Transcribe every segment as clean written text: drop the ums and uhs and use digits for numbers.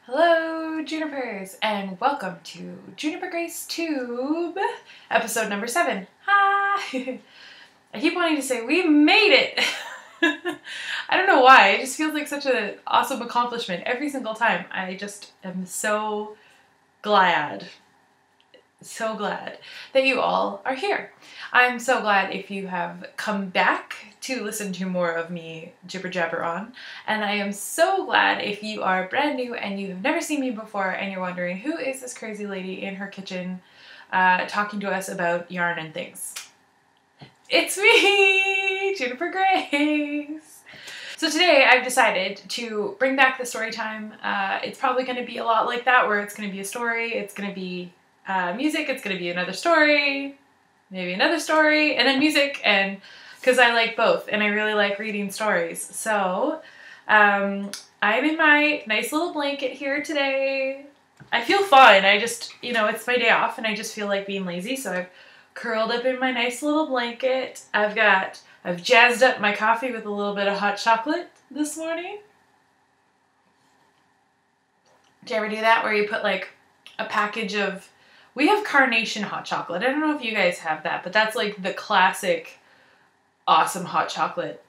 Hello, Junipers, and welcome to Juniper Grace Tube, episode number 7. Hi! I keep wanting to say, we made it! I don't know why, it just feels like such an awesome accomplishment every single time. I just am so glad that you all are here. I'm so glad if you have come back to listen to more of me jibber jabber on, and I am so glad if you are brand new and you've never seen me before and you're wondering who is this crazy lady in her kitchen talking to us about yarn and things. It's me, Juniper Grace. So today I've decided to bring back the story time. It's probably going to be a lot like that, where it's going to be a story, it's going to be music, it's going to be another story, maybe another story, and then music, and because I like both and I really like reading stories. So I'm in my nice little blanket here today. I feel fine. I just, it's my day off and I just feel like being lazy, so I've curled up in my nice little blanket. I've jazzed up my coffee with a little bit of hot chocolate this morning. Do you ever do that where you put like a package of, we have carnation hot chocolate. I don't know if you guys have that, but that's like the classic awesome hot chocolate.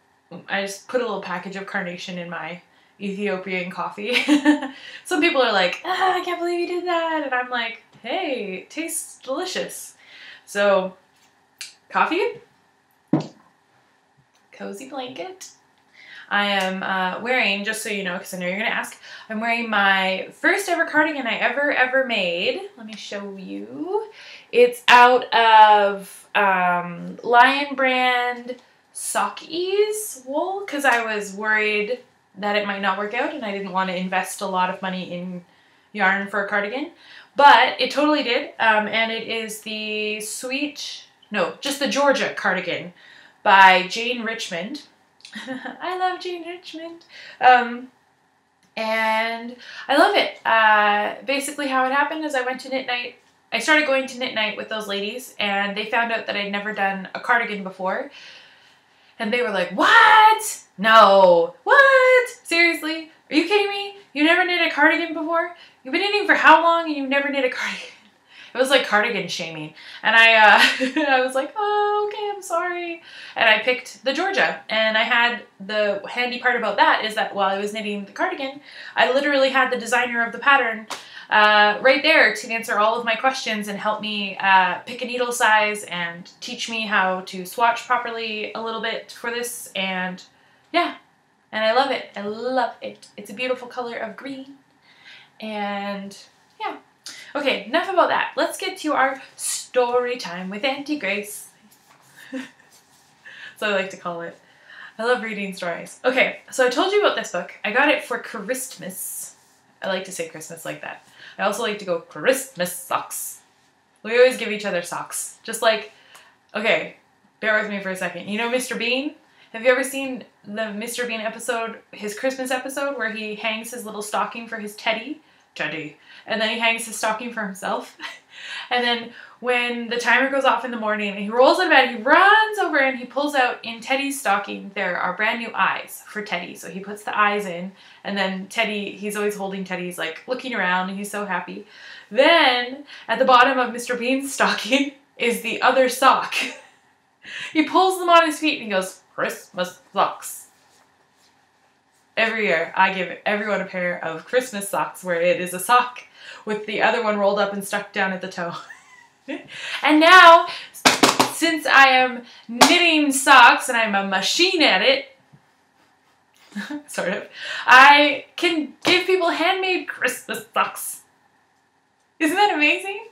I just put a little package of carnation in my Ethiopian coffee. Some people are like, I can't believe you did that. And I'm like, hey, it tastes delicious. So, coffee, cozy blanket. I am wearing, just so you know, because I know you're going to ask, I'm wearing my first ever cardigan I ever made. Let me show you. It's out of Lion brand Sock Ease wool, because I was worried that it might not work out and I didn't want to invest a lot of money in yarn for a cardigan. But it totally did, and it is just the Georgia cardigan by Jane Richmond. I love Jane Richmond. And I love it. Basically how it happened is I went to knit night. I started going to knit night with those ladies, and they found out that I'd never done a cardigan before. And they were like, what? No. What? Seriously? Are you kidding me? You never knit a cardigan before? You've been knitting for how long and you never knit a cardigan? It was like cardigan shaming. And I was like, oh, okay, I'm sorry. And I picked the Georgia. And I had, the handy part about that is that while I was knitting the cardigan, I literally had the designer of the pattern right there to answer all of my questions and help me pick a needle size and teach me how to swatch properly a little bit for this. And yeah, and I love it. I love it. It's a beautiful color of green. And yeah. Okay, enough about that. Let's get to our story time with Auntie Grace. So I like to call it. I love reading stories. Okay, so I told you about this book. I got it for Christmas. I like to say Christmas like that. I also like to go Christmas socks. We always give each other socks. Just like, okay, bear with me for a second. You know Mr. Bean? Have you ever seen the Mr. Bean episode, his Christmas episode, where he hangs his little stocking for his Teddy, and then he hangs his stocking for himself? And then when the timer goes off in the morning and he rolls out of bed, he runs over and he pulls out, in Teddy's stocking, there are brand new eyes for Teddy. So he puts the eyes in, and then Teddy, he's always holding Teddy, he's like looking around and he's so happy. Then at the bottom of Mr. Bean's stocking is the other sock. He pulls them on his feet and he goes, Christmas socks. Every year, I give everyone a pair of Christmas socks where it is a sock with the other one rolled up and stuck down at the toe. And now, since I am knitting socks and I'm a machine at it, sort of, I can give people handmade Christmas socks. Isn't that amazing?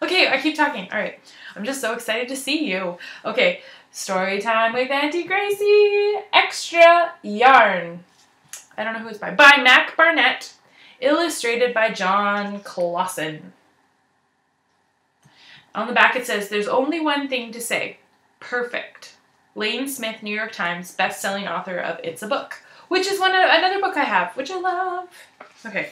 Okay, I keep talking. All right, I'm just so excited to see you. Okay, story time with Auntie Gracie. Extra yarn. I don't know who it's by. By Mac Barnett. Illustrated by John Clausen. On the back it says, there's only one thing to say. Perfect. Lane Smith, New York Times, best-selling author of It's a Book. Which is another book I have, which I love. Okay.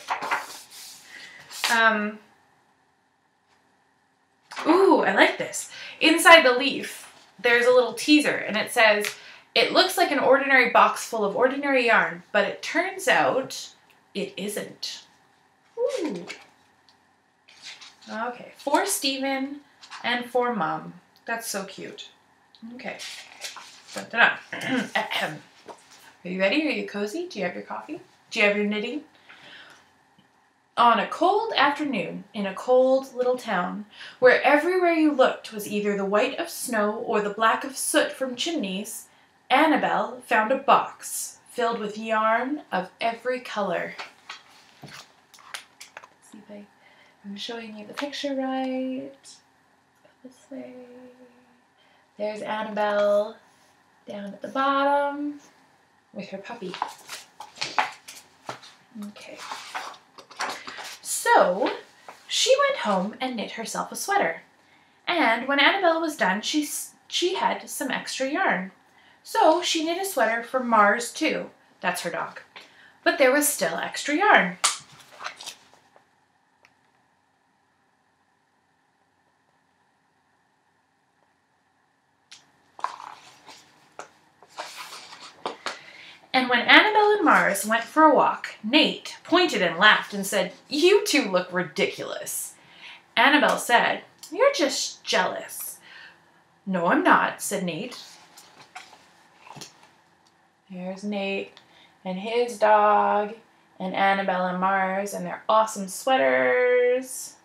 Ooh, I like this. Inside the leaf, there's a little teaser, and it says, it looks like an ordinary box full of ordinary yarn, but it turns out it isn't. Woo! Ooh. Okay, for Stephen and for Mom. That's so cute. Okay. Da-da-da. Ahem. Are you ready? Are you cozy? Do you have your coffee? Do you have your knitting? On a cold afternoon in a cold little town, where everywhere you looked was either the white of snow or the black of soot from chimneys, Annabelle found a box filled with yarn of every color. Let's see if I'm showing you the picture right. Go this way. There's Annabelle down at the bottom with her puppy. Okay. So she went home and knit herself a sweater. And when Annabelle was done, she had some extra yarn. So she knit a sweater for Mars too. That's her dog. But there was still extra yarn. And when Annabelle and Mars went for a walk, Nate pointed and laughed and said, "You two look ridiculous." Annabelle said, "You're just jealous." "No, I'm not," said Nate. There's Nate and his dog and Annabelle and Mars and their awesome sweaters.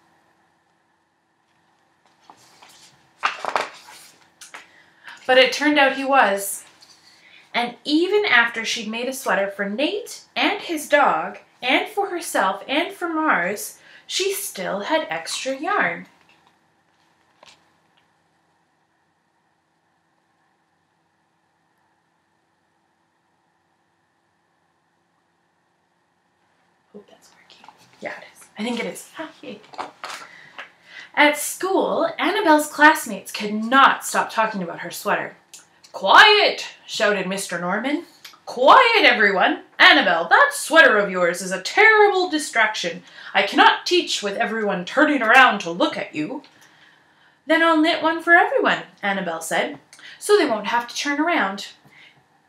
But it turned out he was. And even after she'd made a sweater for Nate and his dog, and for herself and for Mars, she still had extra yarn. Hope that's working. Yeah, it is. I think it is. Yay. At school, Annabelle's classmates could not stop talking about her sweater. "Quiet!" shouted Mr. Norman. "Quiet, everyone! Annabelle, that sweater of yours is a terrible distraction. I cannot teach with everyone turning around to look at you." "Then I'll knit one for everyone," Annabelle said, "so they won't have to turn around."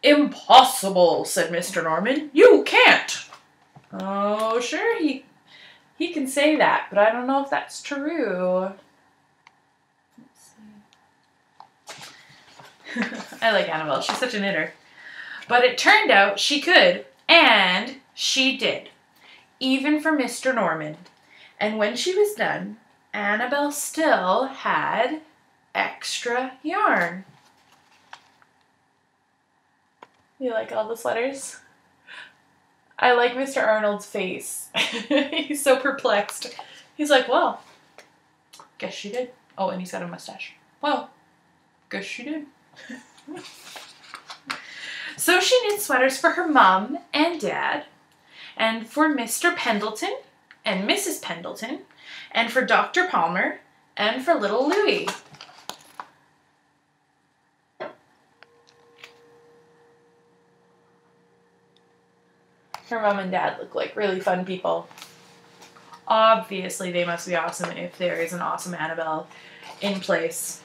"Impossible," said Mr. Norman. "You can't." Oh, sure, he can say that, but I don't know if that's true. I like Annabelle. She's such a knitter. But it turned out she could, and she did, even for Mr. Norman. And when she was done, Annabelle still had extra yarn. You like all the sweaters? I like Mr. Arnold's face. He's so perplexed. He's like, "Well, guess she did." Oh, and he's got a mustache. "Well, guess she did." So she knit sweaters for her mom and dad, and for Mr. Pendleton and Mrs. Pendleton, and for Dr. Palmer, and for little Louie. Her mom and dad look like really fun people. Obviously, they must be awesome if there is an awesome Annabelle in place.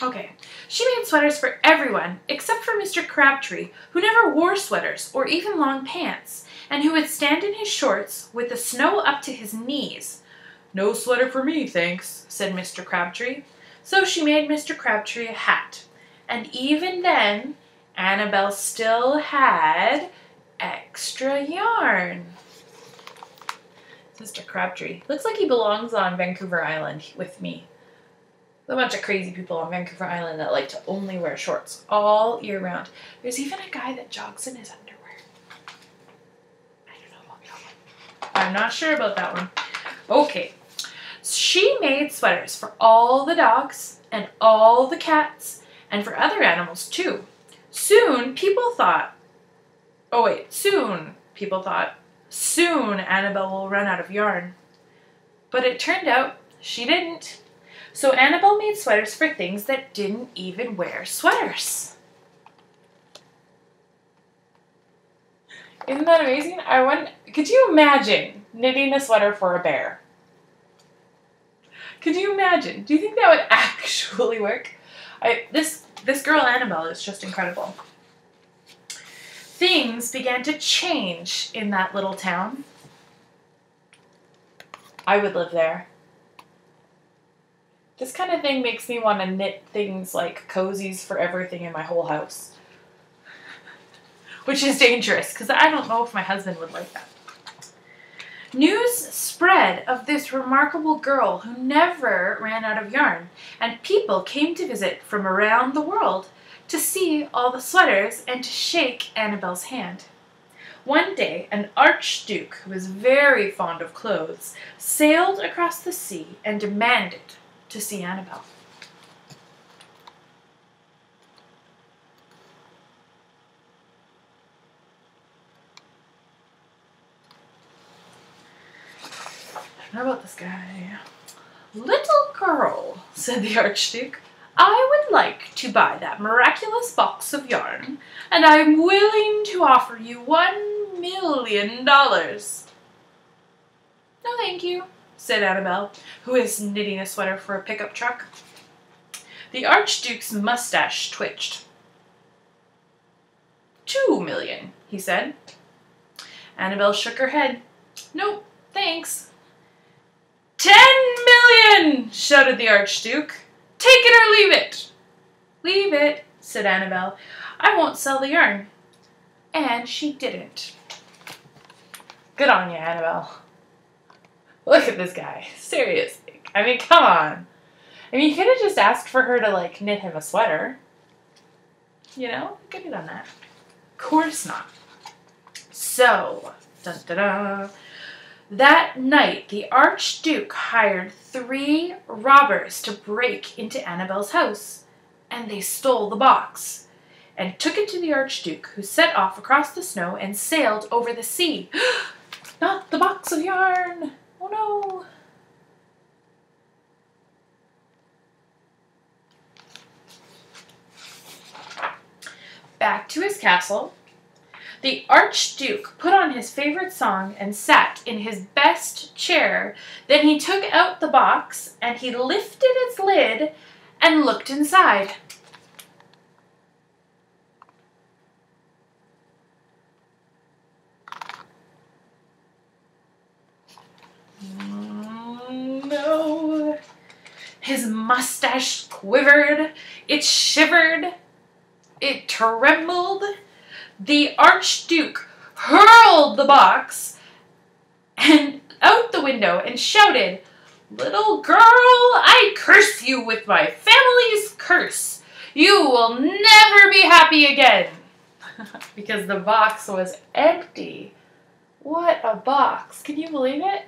Okay, she made sweaters for everyone except for Mr. Crabtree, who never wore sweaters or even long pants, and who would stand in his shorts with the snow up to his knees. "No sweater for me, thanks," said Mr. Crabtree. So she made Mr. Crabtree a hat, and even then, Annabelle still had extra yarn. Mr. Crabtree looks like he belongs on Vancouver Island with me. A bunch of crazy people on Vancouver Island that like to only wear shorts all year round. There's even a guy that jogs in his underwear. I don't know about that one. I'm not sure about that one. Okay. She made sweaters for all the dogs and all the cats and for other animals too. Soon people thought, soon Annabelle will run out of yarn. But it turned out she didn't. So Annabelle made sweaters for things that didn't even wear sweaters. Isn't that amazing? Could you imagine knitting a sweater for a bear? Could you imagine? Do you think that would actually work? This girl Annabelle is just incredible. Things began to change in that little town. I would live there. This kind of thing makes me want to knit things like cozies for everything in my whole house. Which is dangerous, because I don't know if my husband would like that. News spread of this remarkable girl who never ran out of yarn, and people came to visit from around the world to see all the sweaters and to shake Annabelle's hand. One day, an archduke who was very fond of clothes sailed across the sea and demanded to see Annabelle. How about this guy? Little girl, said the Archduke, I would like to buy that miraculous box of yarn, and I am willing to offer you $1 million. No, thank you, said Annabelle, who is knitting a sweater for a pickup truck. The Archduke's mustache twitched. $2 million, he said. Annabelle shook her head. Nope, thanks. 10 million, shouted the Archduke. Take it or leave it. Leave it, said Annabelle. I won't sell the yarn. And she didn't. Good on you, Annabelle. Look at this guy. Seriously. I mean, come on. I mean, you could have just asked for her to, like, knit him a sweater. You know? You could have done that. Of course not. So, dun-da-da. That night, the Archduke hired 3 robbers to break into Annabelle's house, and they stole the box, and took it to the Archduke, who set off across the snow and sailed over the sea. Not the box of yarn! Oh no! Back to his castle. The Archduke put on his favorite song and sat in his best chair. Then he took out the box and he lifted its lid and looked inside. No. His mustache quivered. It shivered. It trembled. The Archduke hurled the box and out the window and shouted, Little girl, I curse you with my family's curse. You will never be happy again. Because the box was empty. What a box. Can you believe it?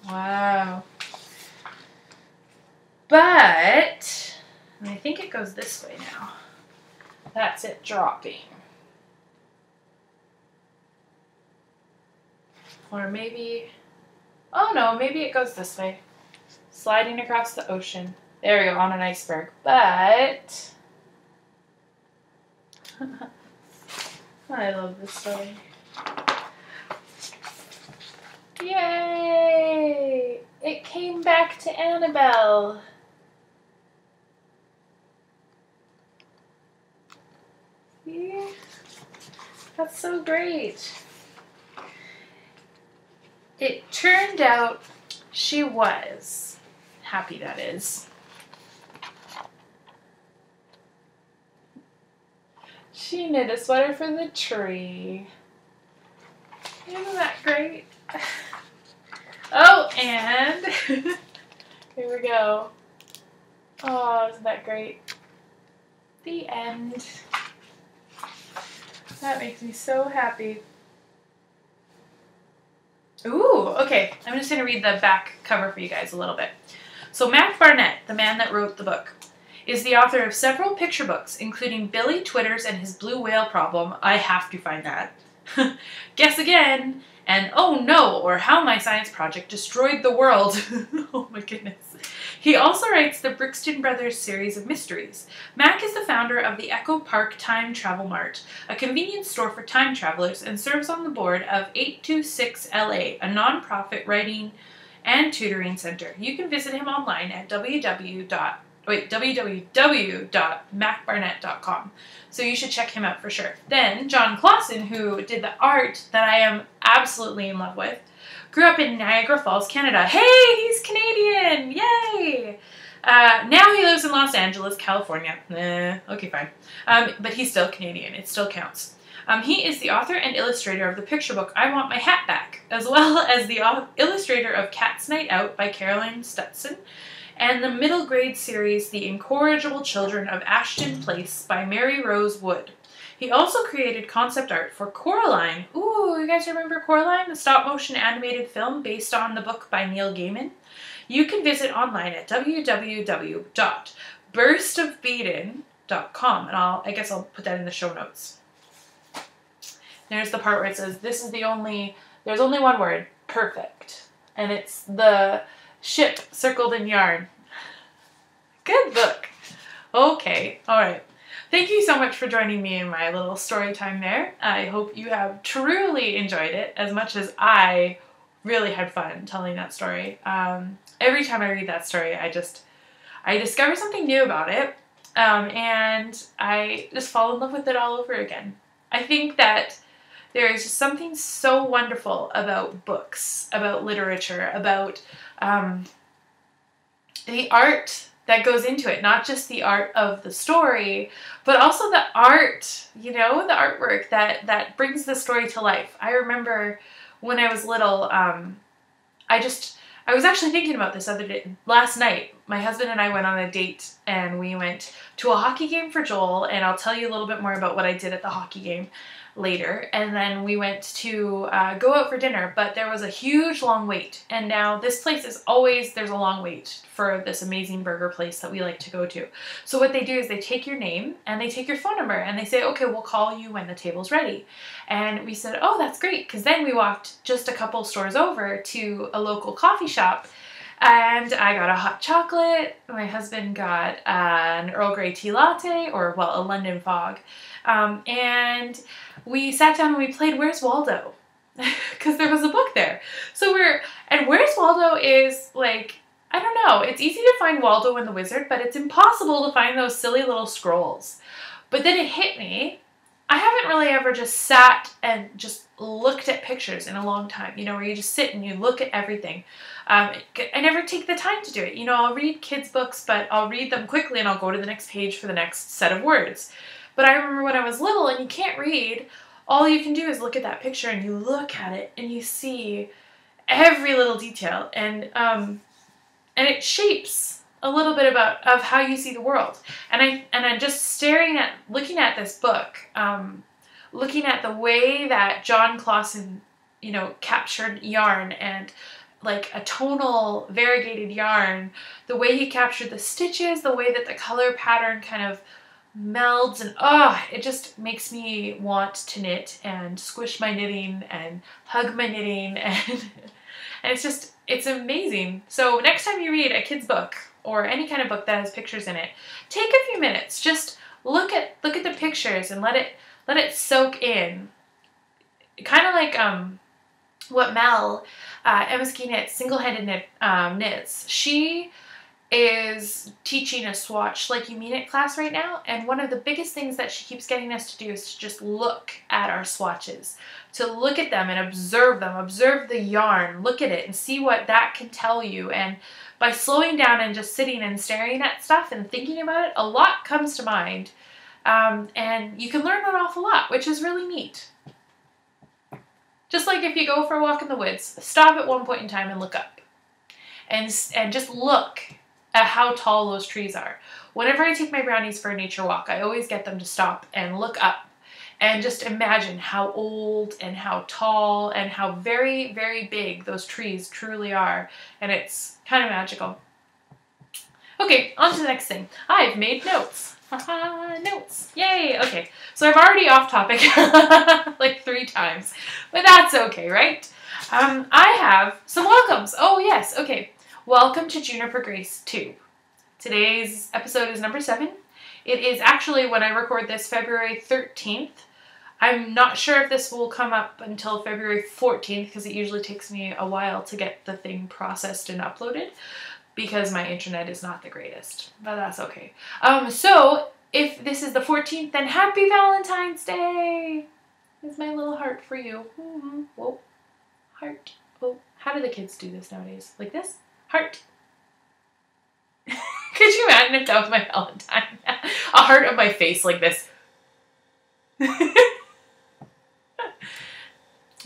Wow. But I think it goes this way now. That's it dropping. Or maybe, oh no, maybe it goes this way. Sliding across the ocean. There we go, on an iceberg. But I love this story. Yay! It came back to Annabelle. See? That's so great. It turned out she was happy, that is. She knit a sweater for the tree. Isn't that great? Oh, and here we go. Oh, isn't that great? The end. That makes me so happy. Ooh, okay. I'm just going to read the back cover for you guys a little bit. So Matt Barnett, the man that wrote the book, is the author of several picture books, including Billy Twitters and His Blue Whale Problem. I have to find that. Guess Again, and Oh No, or How My Science Project Destroyed the World. Oh my goodness. He also writes the Brixton Brothers series of mysteries. Mac is the founder of the Echo Park Time Travel Mart, a convenience store for time travelers, and serves on the board of 826LA, a non-profit writing and tutoring center. You can visit him online at www.macbarnett.com. So you should check him out for sure. Then John Clausen, who did the art that I am absolutely in love with, grew up in Niagara Falls, Canada. Hey, he's Canadian! Yay! Now he lives in Los Angeles, California. Okay, fine. But he's still Canadian. It still counts. He is the author and illustrator of the picture book I Want My Hat Back, as well as the illustrator of Cat's Night Out by Caroline Stutson, and the middle grade series The Incorrigible Children of Ashton Place by Mary Rose Wood. He also created concept art for Coraline. Ooh, you guys remember Coraline, the stop-motion animated film based on the book by Neil Gaiman? You can visit online at www.burstofbeaten.com, and I guess I'll put that in the show notes. There's the part where it says, there's only one word, perfect, and it's the ship circled in yarn. Good book. Okay, all right. Thank you so much for joining me in my little story time there. I hope you have truly enjoyed it as much as I really had fun telling that story. Every time I read that story, I discover something new about it, and I just fall in love with it all over again. I think that there is just something so wonderful about books, about literature, about the art that goes into it, not just the art of the story, but also the art, the artwork that brings the story to life. I remember when I was little, I was actually thinking about this last night. My husband and I went on a date, and we went to a hockey game for Joel, and I'll tell you a little bit more about what I did at the hockey game later. And then we went to go out for dinner, but there was a huge long wait. And now this place there's a long wait for this amazing burger place that we like to go to. So what they do is they take your name and they take your phone number and they say, okay, we'll call you when the table's ready. And we said, oh, that's great. Because then we walked just a couple stores over to a local coffee shop, and I got a hot chocolate. My husband got an Earl Grey tea latte, a London Fog. And we sat down and we played Where's Waldo? Because there was a book there. And Where's Waldo is I don't know, it's easy to find Waldo and the Wizard, but it's impossible to find those silly little scrolls. But then it hit me, I haven't really ever just sat and just looked at pictures in a long time, where you just sit and you look at everything. I never take the time to do it. I'll read kids' books, but I'll read them quickly and I'll go to the next page for the next set of words. But I remember when I was little and you can't read, all you can do is look at that picture and you look at it and you see every little detail, and it shapes a little bit of how you see the world. And I'm just looking at this book, looking at the way that John Clausen, captured yarn and a tonal variegated yarn, the way he captured the stitches, the way that the color pattern kind of melds, and it just makes me want to knit and squish my knitting and hug my knitting, and it's amazing. So next time you read a kid's book or any kind of book that has pictures in it, take a few minutes, just look at the pictures and let it soak in. Kind of like what Mel, Emma Ski Knits, single-handed knits. She is teaching a swatch like you mean it class right now, and one of the biggest things that she keeps getting us to do is to just look at our swatches, to look at them and observe them, observe the yarn, look at it and see what that can tell you. And by slowing down and just sitting and staring at stuff and thinking about it, a lot comes to mind, and you can learn an awful lot, which is really neat. Just like if you go for a walk in the woods, stop at one point in time and look up, and just look at how tall those trees are. Whenever I take my brownies for a nature walk, I always get them to stop and look up and just imagine how old and how tall and how very, very big those trees truly are. And it's kind of magical. Okay, on to the next thing. I've made notes. Haha, notes. Yay! Okay, so I'm already off topic like 3 times, but that's okay, right? I have some welcomes. Oh yes, okay. Welcome to Juniper GraceTube. Today's episode is number 7. It is actually, when I record this, February 13th. I'm not sure if this will come up until February 14th because it usually takes me a while to get the thing processed and uploaded, because my internet is not the greatest, but that's okay. So if this is the 14th, then happy Valentine's Day. Here's my little heart for you. Whoa, heart. Oh, how do the kids do this nowadays? Like this? Heart. Could you imagine if that was my Valentine? A heart of my face like this.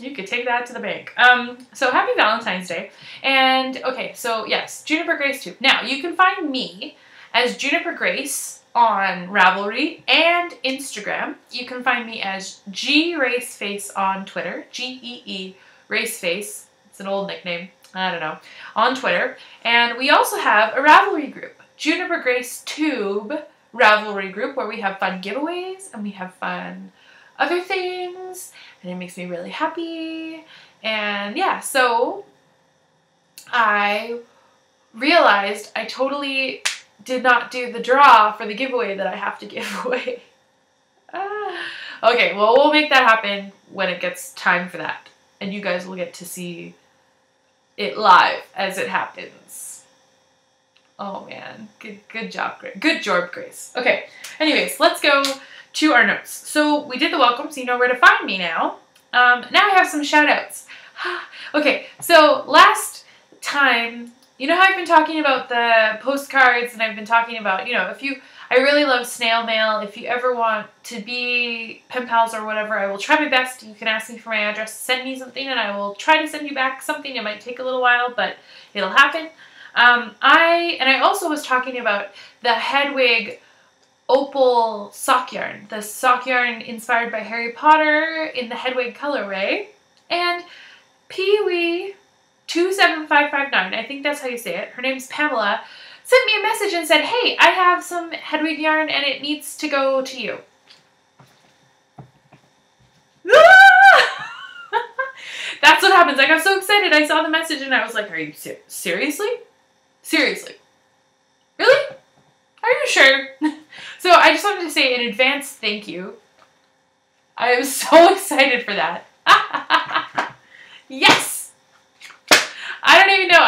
You could take that to the bank. So happy Valentine's Day. And okay, so yes, Juniper Grace Tube. Now you can find me as Juniper Grace on Ravelry and Instagram. You can find me as G Raceface on Twitter. G-E-E Raceface. It's an old nickname. I don't know. On Twitter. And we also have a Ravelry group, Juniper Grace Tube Ravelry group, where we have fun giveaways and we have fun other things, and it makes me really happy. And yeah, so I realized I totally did not do the draw for the giveaway that I have to give away. Okay, well, we'll make that happen when it gets time for that, and you guys will get to see it live as it happens. Oh man, good job, Grace. Okay, anyways, let's go to our notes. So we did the welcome, so you know where to find me now. Now I have some shout outs. Okay, so last time, you know how I've been talking about the postcards, and I've been talking about, you know, I really love snail mail. If you ever want to be pen pals or whatever, I will try my best. You can ask me for my address, send me something, and I will try to send you back something. It might take a little while, but it'll happen. I also was talking about the Hedwig opal sock yarn, the sock yarn inspired by Harry Potter in the Hedwig colorway. And Pee-wee 27559, I think that's how you say it, her name's Pamela, sent me a message and said, hey, I have some Hedwig yarn and it needs to go to you. That's what happens. I got so excited. I saw the message and I was like, are you seriously? Seriously? Really? Are you sure? So I just wanted to say in advance, thank you. I am so excited for that. Yes! I don't even know.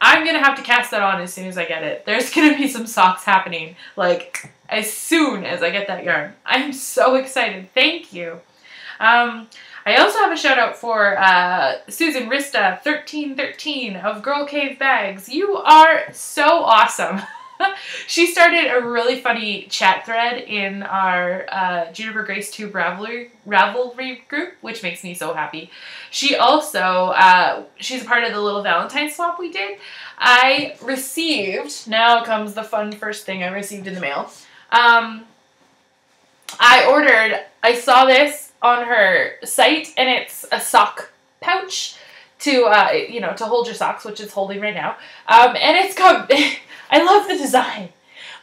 I'm gonna have to cast that on as soon as I get it. There's gonna be some socks happening, like, as soon as I get that yarn. I'm so excited. Thank you. I also have a shout out for Susan Rista 1313 of Girl Cave Bags. You are so awesome. She started a really funny chat thread in our Juniper Grace Tube Ravelry group, which makes me so happy. She also, she's a part of the little Valentine swap we did. I received, now comes the fun first thing I received in the mail. I saw this on her site, and it's a sock pouch to, you know, to hold your socks, which it's holding right now. And it's got, I love the design.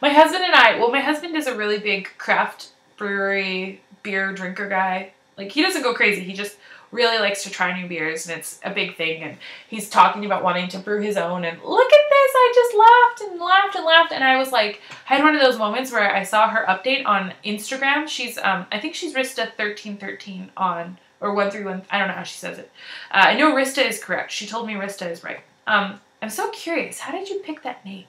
My husband and I, well, my husband is a really big craft brewery beer drinker guy. Like, he doesn't go crazy. He just really likes to try new beers, and it's a big thing. And he's talking about wanting to brew his own. And look at this. I just laughed and laughed and laughed. And I was like, I had one of those moments where I saw her update on Instagram. She's, I think she's Rista1313 on, or 131. I don't know how she says it. I know Rista is correct. She told me Rista is right. I'm so curious. How did you pick that name?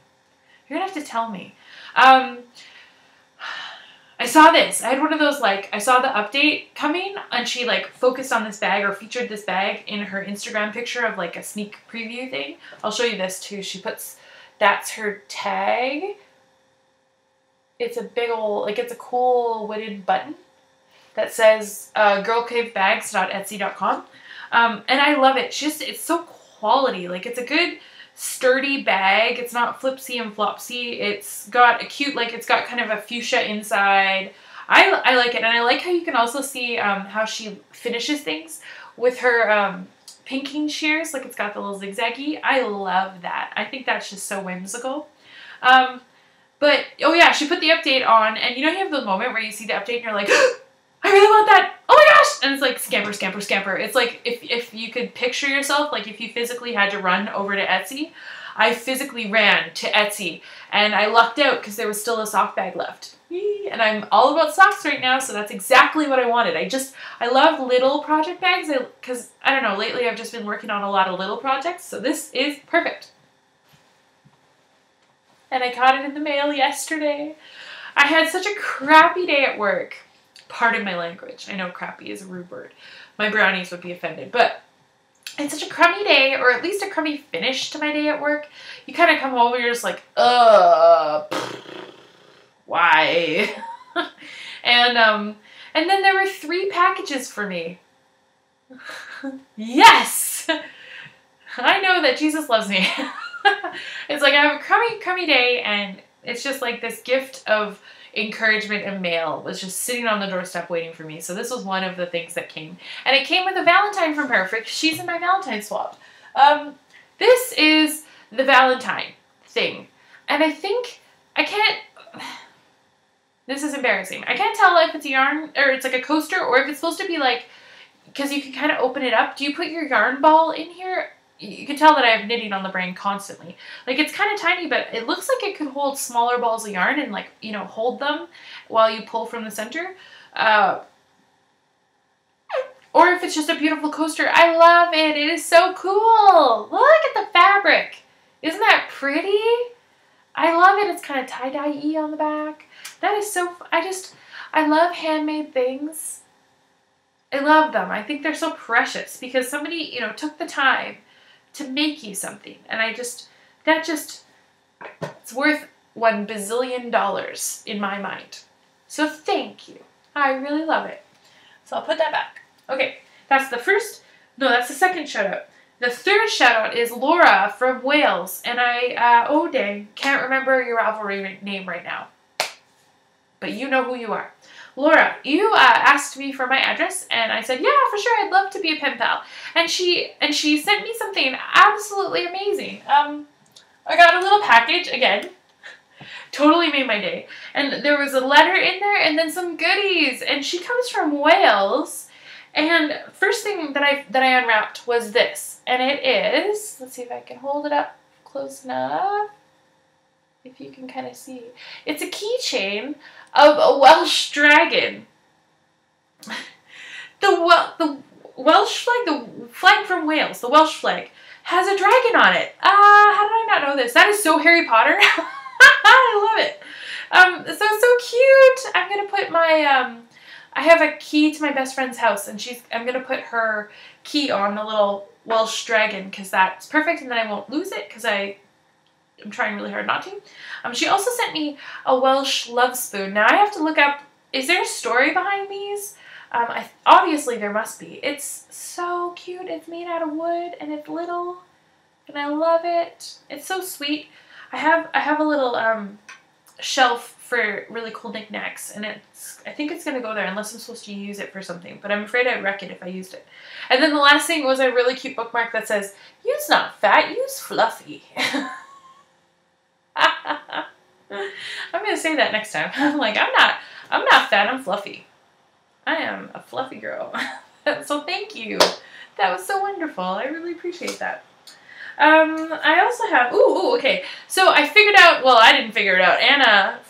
You're gonna have to tell me. I saw this. I had one of those, like, I saw the update coming, and she, like, focused on this bag or featured this bag in her Instagram picture of, like, a sneak preview thing. I'll show you this, too. She puts, that's her tag. It's a big old, like, it's a cool wooden button that says girlcavebags.etsy.com. And I love it. It's so quality. Like, it's a good sturdy bag. It's not flipsy and flopsy. It's got a cute, like, it's got kind of a fuchsia inside. I like it. And I like how you can also see how she finishes things with her pinking shears. Like, it's got the little zigzaggy. I love that. I think that's just so whimsical. But, oh yeah, she put the update on, and you know you have the moment where you see the update and you're like, I really want that! Oh my gosh! And it's like, scamper, scamper, scamper. It's like, if you could picture yourself, like if you physically had to run over to Etsy, I physically ran to Etsy, and I lucked out because there was still a sock bag left. And I'm all about socks right now, so that's exactly what I wanted. I love little project bags, because, I don't know, lately I've just been working on a lot of little projects, so this is perfect. and I got it in the mail yesterday. I had such a crappy day at work. Pardon my language. I know crappy is a rude word. My brownies would be offended, but it's such a crummy day, or at least a crummy finish to my day at work. You kind of come home and you're just like, why? And then there were 3 packages for me. Yes! I know that Jesus loves me. It's like I have a crummy day, and it's just like this gift of encouragement and mail was just sitting on the doorstep waiting for me. So this was one of the things that came. And it came with a Valentine from her. She's in my Valentine swap. This is the Valentine thing. And I think, this is embarrassing. I can't tell if it's a yarn, or it's like a coaster, or if it's supposed to be like, because you can kind of open it up. Do you put your yarn ball in here? You can tell that I have knitting on the brain constantly. Like, it's kind of tiny, but it looks like it could hold smaller balls of yarn and, like, you know, hold them while you pull from the center. Or if it's just a beautiful coaster. I love it. It is so cool. Look at the fabric. Isn't that pretty? I love it. It's kind of tie-dye-y on the back. That is so, I love handmade things. I love them. I think they're so precious because somebody, you know, took the time to make you something. And it's worth $1 bazillion in my mind. So thank you. I really love it. So I'll put that back. Okay, that's the second shout out. The third shout out is Laura from Wales. And oh dang, can't remember your Ravelry name right now. But you know who you are. Laura, you asked me for my address, and I said, yeah, for sure, I'd love to be a pen pal. And she sent me something absolutely amazing. I got a little package, again, totally made my day. And there was a letter in there, and then some goodies. And she comes from Wales, and first thing that I unwrapped was this. And it is, let's see if I can hold it up close enough. If you can kind of see. It's a keychain of a Welsh dragon. The Welsh flag, the flag from Wales, the Welsh flag, has a dragon on it. How did I not know this? That is so Harry Potter. I love it. So it's so cute. I'm going to put my, I have a key to my best friend's house, and I'm going to put her key on the little Welsh dragon because that's perfect, and then I won't lose it because I'm trying really hard not to. She also sent me a Welsh love spoon. Now I have to look up, is there a story behind these? Obviously there must be. It's so cute. It's made out of wood and it's little and I love it. It's so sweet. I have a little shelf for really cool knickknacks, and I think it's going to go there unless I'm supposed to use it for something, but I'm afraid I'd wreck it if I used it. And then the last thing was a really cute bookmark that says, use not fat, use fluffy. I'm gonna say that next time. I'm like, I'm not fat, I'm fluffy. I am a fluffy girl. So thank you. That was so wonderful. I really appreciate that. I also have, okay. So I figured out, well, I didn't figure it out. Anna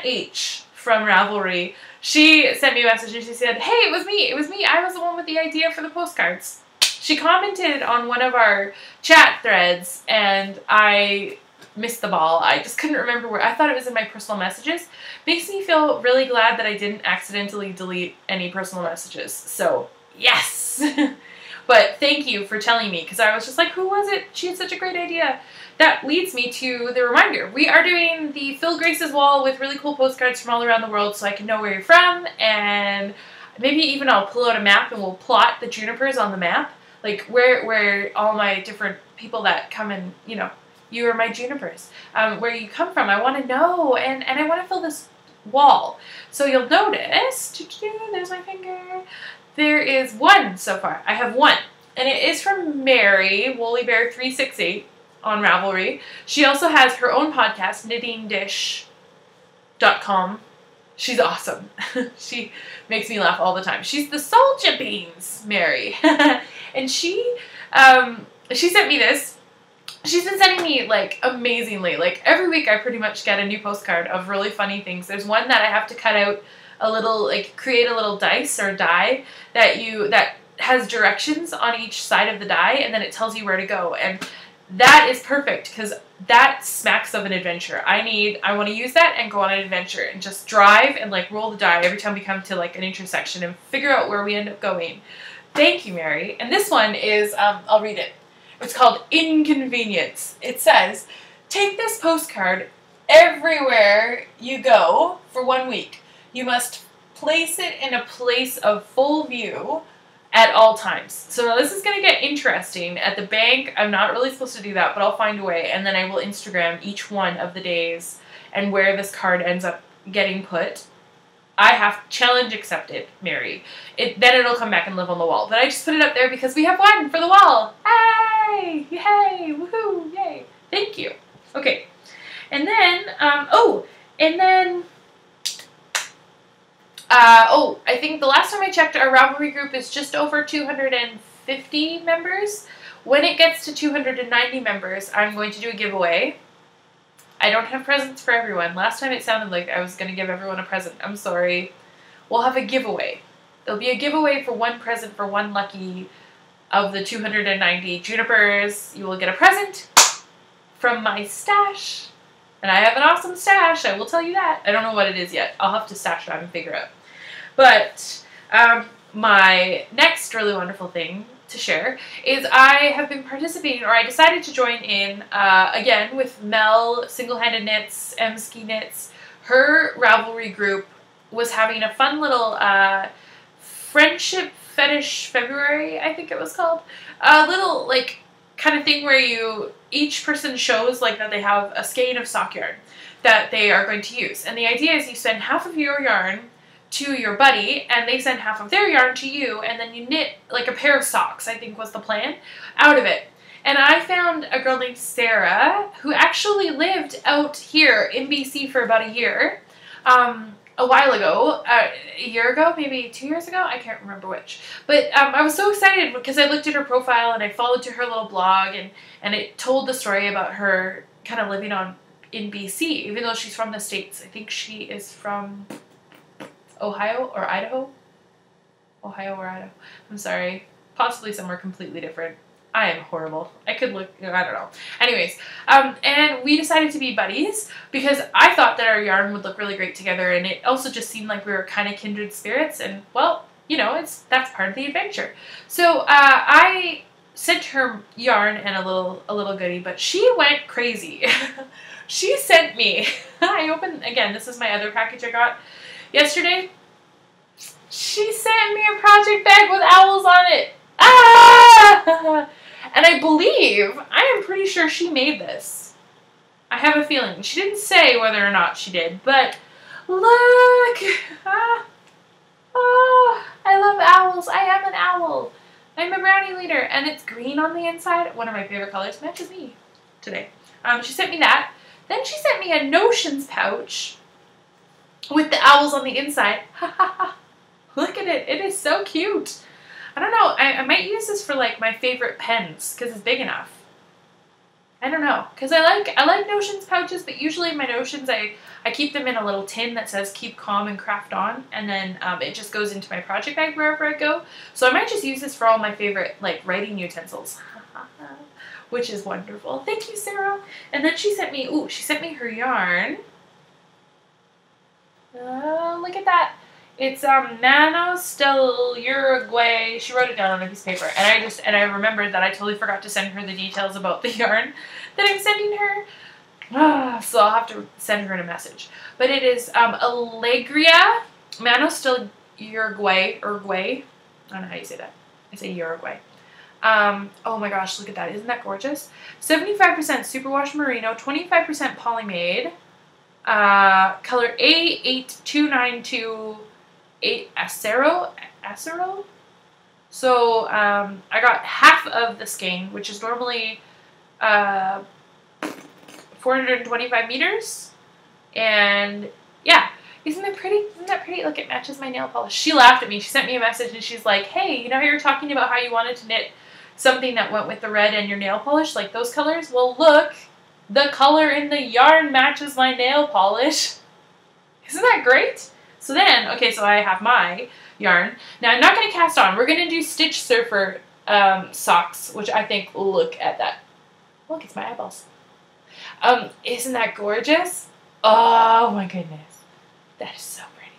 H from Ravelry, she sent me a message and she said, hey, it was me. I was the one with the idea for the postcards. She commented on one of our chat threads and I missed the ball. I just couldn't remember where. I thought it was in my personal messages. Makes me feel really glad that I didn't accidentally delete any personal messages. So, yes! But thank you for telling me, because I was just like, who was it? She had such a great idea. That leads me to the reminder. We are doing the Fill Grace's wall with really cool postcards from all around the world so I can know where you're from, and maybe even I'll pull out a map and we'll plot the junipers on the map. Like where all my different people that come and, you know, you are my junipers. Where you come from, I want to know, and I want to fill this wall. So you'll notice, there's my finger, there is one so far. I have one, and it is from Mary, Woollybear368 on Ravelry. She also has her own podcast, knittingdish.com. She's awesome. She makes me laugh all the time. She's the Soldier Beans, Mary. And she sent me this. She's been sending me, like, amazingly. Like, every week I pretty much get a new postcard of really funny things. There's one that I have to cut out a little, like, create a little dice or die that has directions on each side of the die, and then it tells you where to go. And that is perfect because that smacks of an adventure. I want to use that and go on an adventure and just drive and like roll the die every time we come to like an intersection and figure out where we end up going. Thank you, Mary. And this one is, I'll read it. It's called Inconvenience. It says, take this postcard everywhere you go for 1 week. You must place it in a place of full view at all times. So now this is going to get interesting. At the bank, I'm not really supposed to do that, but I'll find a way. And then I will Instagram each one of the days and where this card ends up getting put. I have challenge accepted, Mary. Then it'll come back and live on the wall. But I just put it up there because we have one for the wall. Hey! Yay! Woohoo! Yay! Thank you. Okay. And then, I think the last time I checked, our Ravelry group is just over 250 members. When it gets to 290 members, I'm going to do a giveaway. I don't have presents for everyone. Last time it sounded like I was going to give everyone a present. I'm sorry. We'll have a giveaway. There'll be a giveaway for one present for one lucky of the 290 Junipers. You will get a present from my stash. And I have an awesome stash, I will tell you that. I don't know what it is yet. I'll have to stash it out and figure it out. But my next really wonderful thing to share is I have been participating, or I decided to join in, again, with Mel, Single-Handed Knits, M-Ski Knits. Her Ravelry group was having a fun little Friendship Fetish February, I think it was called. A little, like, kind of thing where each person shows like that they have a skein of sock yarn that they are going to use. And the idea is you send half of your yarn to your buddy and they send half of their yarn to you, and then you knit like a pair of socks, I think was the plan, out of it. And I found a girl named Sarah who actually lived out here in BC for about a year. A while ago, a year ago, maybe 2 years ago, I can't remember which. But I was so excited because I looked at her profile and I followed to her little blog, and it told the story about her kind of living in BC, even though she's from the States. I think she is from Ohio or Idaho. Ohio or Idaho. I'm sorry. Possibly somewhere completely different. I am horrible. I could look, I don't know. Anyways, and we decided to be buddies because I thought that our yarn would look really great together, and it also just seemed like we were kind of kindred spirits, and well, you know, that's part of the adventure. So I sent her yarn and a little goodie, but she went crazy. She sent me, I opened, again, this is my other package I got yesterday. She sent me a project bag with owls on it. Ah! And I am pretty sure she made this. I have a feeling. She didn't say whether or not she did, but look! Ah, oh, I love owls. I am an owl. I'm a brownie leader, and it's green on the inside. One of my favorite colors. Matches me today. She sent me that. Then she sent me a Notions pouch with the owls on the inside. Ha ha ha. Look at it. It is so cute. I don't know. I might use this for like my favorite pens because it's big enough. I don't know, because I like Notions pouches, but usually my Notions I keep them in a little tin that says "Keep Calm and Craft On," and then it just goes into my project bag wherever I go. So I might just use this for all my favorite like writing utensils, which is wonderful. Thank you, Sarah. And then she sent me her yarn. Look at that. It's Manos del Uruguay. She wrote it down on a piece of paper, and I remembered that I totally forgot to send her the details about the yarn that I'm sending her. So I'll have to send her in a message. But it is Alegria Manos del Uruguay. I don't know how you say that. I say Uruguay. Oh my gosh, look at that. Isn't that gorgeous? 75% superwash merino, 25% polymade. Color A8292. Acero. So I got half of the skein, which is normally 425 meters, and yeah, isn't that pretty? Isn't that pretty? Look, it matches my nail polish. She laughed at me. She sent me a message and she's like, "Hey, you know how you're talking about how you wanted to knit something that went with the red and your nail polish, like those colors? Well, look, the color in the yarn matches my nail polish. Isn't that great?" So then, okay, so I have my yarn. Now I'm not going to cast on. We're going to do Stitch Surfer socks, which I think, look at that. Look, it's my eyeballs. Isn't that gorgeous? Oh my goodness. That is so pretty.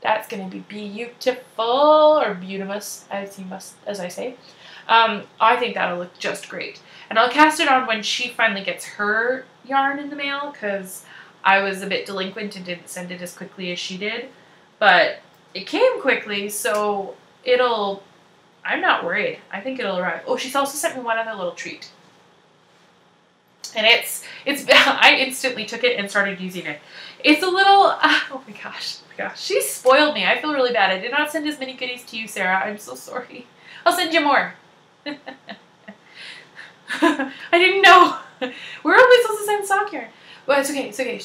That's gonna be beautiful, or beautimous, as I say. I think that'll look just great. And I'll cast it on when she finally gets her yarn in the mail, because I was a bit delinquent and didn't send it as quickly as she did. But it came quickly, so I'm not worried. I think it'll arrive. Oh, she's also sent me one other little treat. And I instantly took it and started using it. It's a little, oh my gosh. She spoiled me. I feel really bad. I did not send as many goodies to you, Sarah. I'm so sorry. I'll send you more. I didn't know. We're only supposed to send sock yarn. But it's okay. It's okay.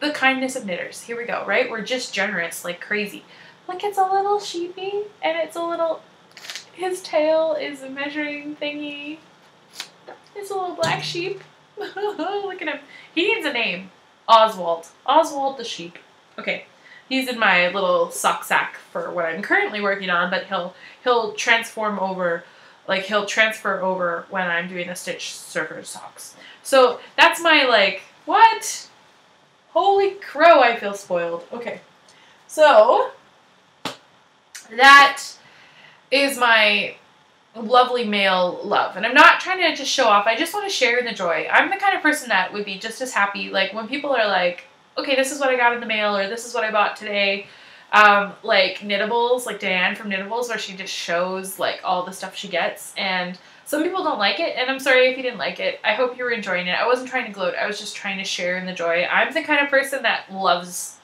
The kindness of knitters. Here we go, right? We're just generous like crazy. Look, it's a little sheepy, and it's a little, his tail is a measuring thingy. It's a little black sheep. Look at him. He needs a name. Oswald. Oswald the sheep. Okay. He's in my little sock sack for what I'm currently working on, but he'll transform over, like he'll transfer over when I'm doing the Stitch Surfer socks. So that's my like, what? Holy crow, I feel spoiled. Okay. So that is my lovely male love. And I'm not trying to just show off. I just want to share in the joy. I'm the kind of person that would be just as happy. Like when people are like, okay, this is what I got in the mail, or this is what I bought today. Like Knittables, like Diane from Knittables, where she just shows like all the stuff she gets. And some people don't like it, and I'm sorry if you didn't like it. I hope you were enjoying it. I wasn't trying to gloat. I was just trying to share in the joy. I'm the kind of person that loves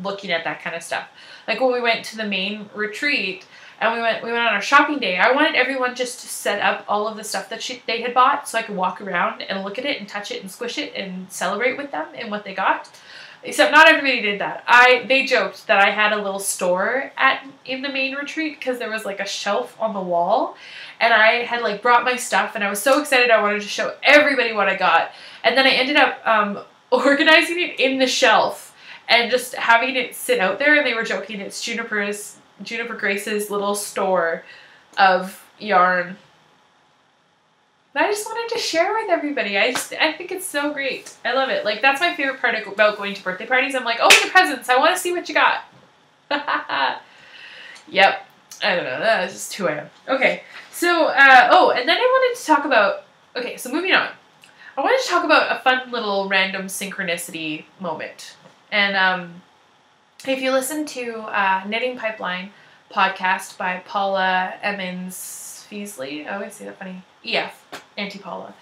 looking at that kind of stuff. Like when we went to the main retreat, and we went on our shopping day, I wanted everyone just to set up all of the stuff that they had bought so I could walk around and look at it and touch it and squish it and celebrate with them and what they got. Except not everybody did that. They joked that I had a little store in the main retreat because there was like a shelf on the wall, and I had like brought my stuff, and I was so excited I wanted to show everybody what I got. And then I ended up organizing it in the shelf and just having it sit out there, and they were joking it's Juniper Grace's little store of yarn. And I just wanted to share with everybody. I think it's so great. I love it. Like, that's my favorite part about going to birthday parties. I'm like, open the presents. I want to see what you got. Yep. I don't know. That's just who I am. Okay. So, and then I wanted to talk about, okay, so moving on. I wanted to talk about a fun little random synchronicity moment. And if you listen to Knitting Pipeline podcast by Paula Emmons Feasley, I always say that funny, EF, Auntie Paula,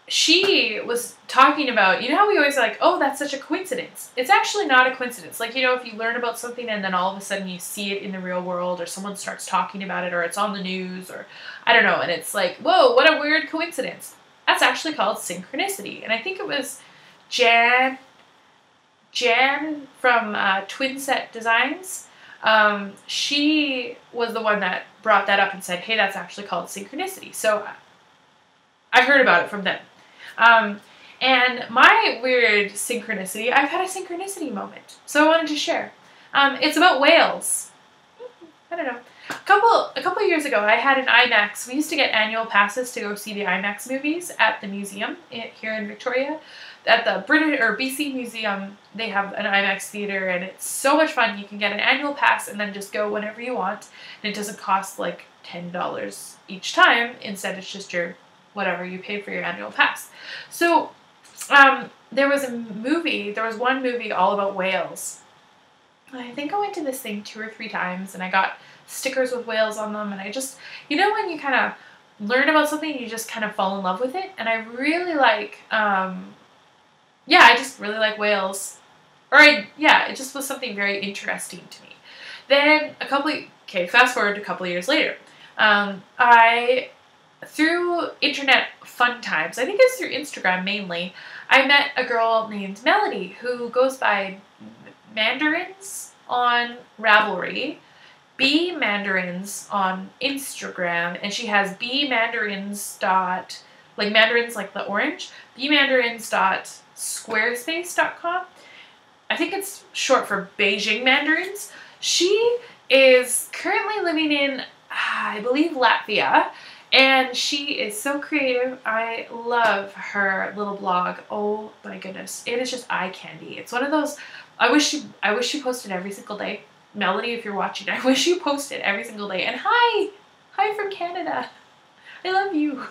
she was talking about, you know how we always are like, oh, that's such a coincidence. It's actually not a coincidence. Like, you know, if you learn about something and then all of a sudden you see it in the real world, or someone starts talking about it, or it's on the news, or I don't know, and it's like, whoa, what a weird coincidence. That's actually called synchronicity. And I think it was Jan from Twin Set Designs. She was the one that brought that up and said, hey, that's actually called synchronicity. So I heard about it from them. And my weird synchronicity, I've had a synchronicity moment. So I wanted to share. It's about whales. I don't know. A couple of years ago, I had an IMAX. We used to get annual passes to go see the IMAX movies at the museum here in Victoria. At the BC Museum, they have an IMAX theater, and it's so much fun. You can get an annual pass and then just go whenever you want, and it doesn't cost like $10 each time. Instead, it's just your whatever you pay for your annual pass. So there was one movie all about whales. I think I went to this thing 2 or 3 times, and I got stickers with whales on them, and I just, you know, when you kind of learn about something, you just kind of fall in love with it, and I really like, I just really like whales. It just was something very interesting to me. Then fast forward a couple of years later, through internet fun times, I think it's through Instagram mainly, I met a girl named Melody who goes by Mandarins on Ravelry, B Mandarins on Instagram, and she has bmandarins like mandarins like the orange, bmandarins.squarespace.com. I think it's short for Beijing Mandarins. She is currently living in, I believe, Latvia, And she is so creative. I love her little blog. Oh my goodness. It is just eye candy. It's one of those, I wish you posted every single day. Melody, if you're watching, I wish you posted every single day. And hi from Canada. I love you.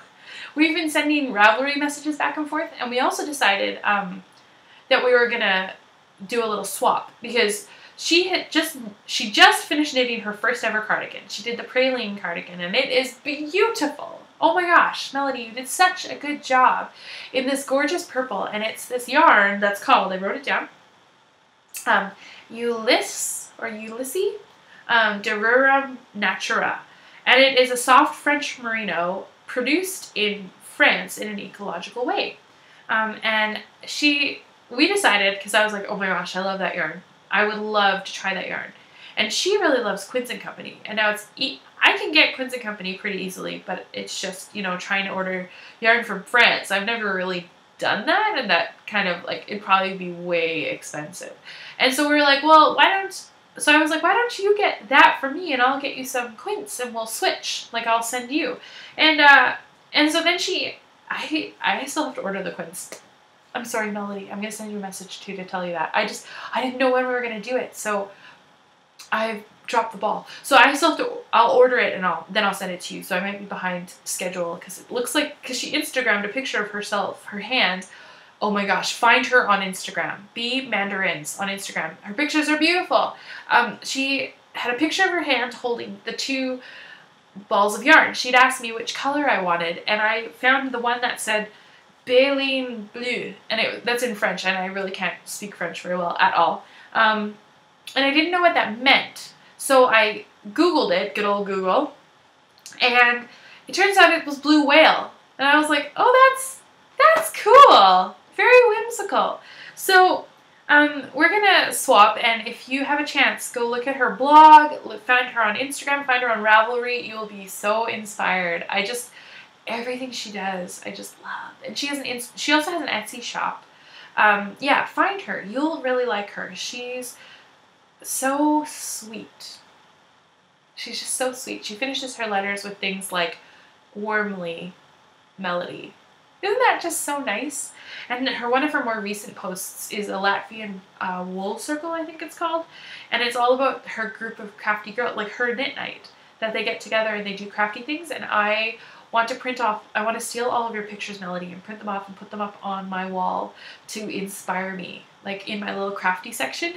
We've been sending Ravelry messages back and forth, and we also decided that we were gonna do a little swap because she just finished knitting her first ever cardigan. She did the praline cardigan, and it is beautiful. Oh my gosh, Melody, you did such a good job in this gorgeous purple, and it's this yarn that's called, I wrote it down, Ulysses Derurum Natura, and it is a soft French merino produced in France in an ecological way. And we decided, because I was like, oh my gosh, I love that yarn. I would love to try that yarn. And she really loves Quince & Company. And now I can get Quince & Company pretty easily, but it's just, you know, trying to order yarn from France. I've never really done that, and that kind of like, it'd probably be way expensive. And so we were like, well, so I was like, why don't you get that for me and I'll get you some Quince and we'll switch. Like, I'll send you. And so then I still have to order the Quince. I'm sorry, Melody. I'm going to send you a message too to tell you that. I didn't know when we were going to do it. So I dropped the ball. So I still have to, I'll order it and then I'll send it to you. So I might be behind schedule because it looks like, because she Instagrammed a picture of herself, her hand. Oh my gosh, find her on Instagram. B Mandarins on Instagram. Her pictures are beautiful. She had a picture of her hand holding the 2 balls of yarn. She'd asked me which color I wanted, and I found the one that said Béline Bleu, and that's in French, and I really can't speak French very well at all. And I didn't know what that meant, so I Googled it, good old Google, and it turns out it was blue whale, and I was like, oh, that's cool. Very whimsical. So we're gonna swap, and if you have a chance, go look at her blog, find her on Instagram, find her on Ravelry. You will be so inspired. Everything she does, I just love. And she also has an Etsy shop. Yeah, find her. You'll really like her. She's so sweet. She's just so sweet. She finishes her letters with things like warmly, Melody. Isn't that just so nice? And one of her more recent posts is a Latvian wool circle, I think it's called. And it's all about her group of crafty girls, like her knit night, that they get together and they do crafty things. And I want to steal all of your pictures, Melody, and print them off and put them up on my wall to inspire me, like in my little crafty section.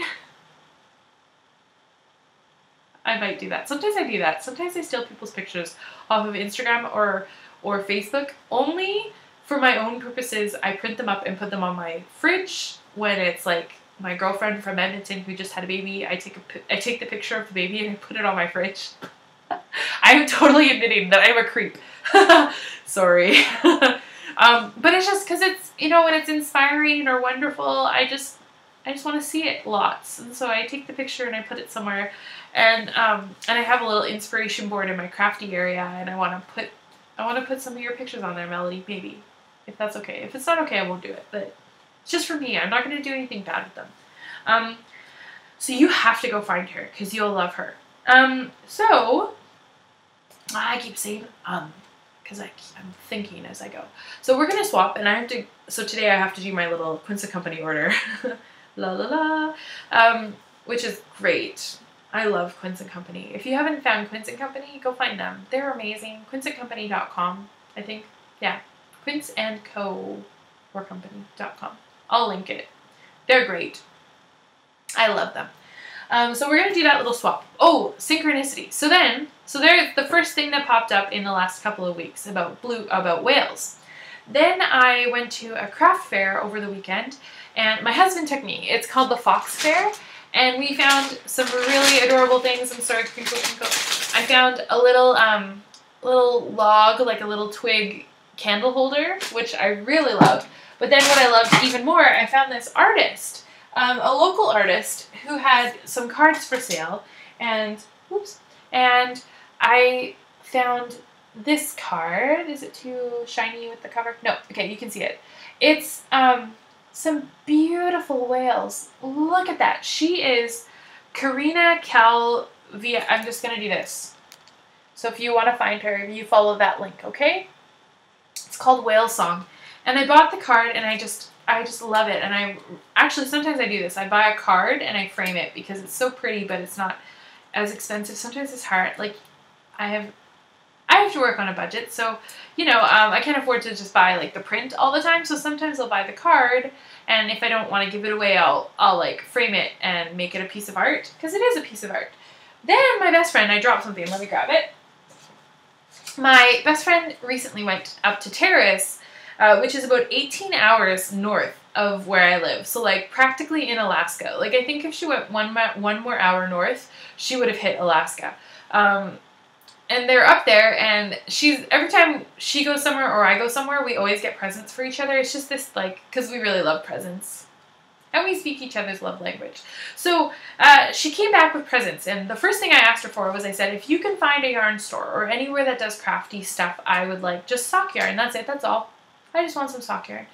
I might do that. Sometimes I do that. Sometimes I steal people's pictures off of Instagram or Facebook, only for my own purposes. I print them up and put them on my fridge when it's like my girlfriend from Edmonton who just had a baby. I take the picture of the baby and I put it on my fridge. I'm totally admitting that I'm a creep. Sorry. But it's just because it's, you know, when it's inspiring or wonderful, I just want to see it lots. And so I take the picture and I put it somewhere. And I have a little inspiration board in my crafty area, and I want to put some of your pictures on there, Melody, maybe. If that's okay. If it's not okay, I won't do it. But it's just for me. I'm not going to do anything bad with them. So you have to go find her because you'll love her. So I keep saying because I'm thinking as I go. So we're going to swap, and so today I have to do my little Quince & Company order. La la la. Which is great. I love Quince & Company. If you haven't found Quince & Company, go find them. They're amazing. QuinceandCompany.com, I think. Yeah. Quince & Co. or company.com. I'll link it. They're great. I love them. So we're going to do that little swap. Oh, synchronicity. So there's the first thing that popped up in the last couple of weeks about whales. Then I went to a craft fair over the weekend, and my husband took me. It's called the Fox Fair, and we found some really adorable things. I'm sorry, crinkle, crinkle. I found a little log, like a little twig candle holder, which I really loved. But then what I loved even more, I found this artist, a local artist who had some cards for sale, and I found this card. Is it too shiny with the cover? No. Okay, you can see it. It's some beautiful whales. Look at that. She is Karina Calvia. I'm just going to do this. So if you want to find her, you follow that link, okay? It's called Whale Song. And I bought the card, and I just love it. And I actually, sometimes I do this. I buy a card and I frame it because it's so pretty, but it's not as expensive. Sometimes it's hard. Like, I have to work on a budget, so, you know, I can't afford to just buy, like, the print all the time, so sometimes I'll buy the card, and if I don't want to give it away, I'll like, frame it and make it a piece of art, because it is a piece of art. Then my best friend, I dropped something, let me grab it. My best friend recently went up to Terrace, which is about 18 hours north of where I live, so, like, practically in Alaska. Like, I think if she went one more hour north, she would have hit Alaska. And they're up there, and every time she goes somewhere or I go somewhere, we always get presents for each other. It's just this, like, because we really love presents. And we speak each other's love language. So, she came back with presents, and the first thing I asked her for was, I said, if you can find a yarn store or anywhere that does crafty stuff, I would like just sock yarn. That's it, that's all. I just want some sock yarn.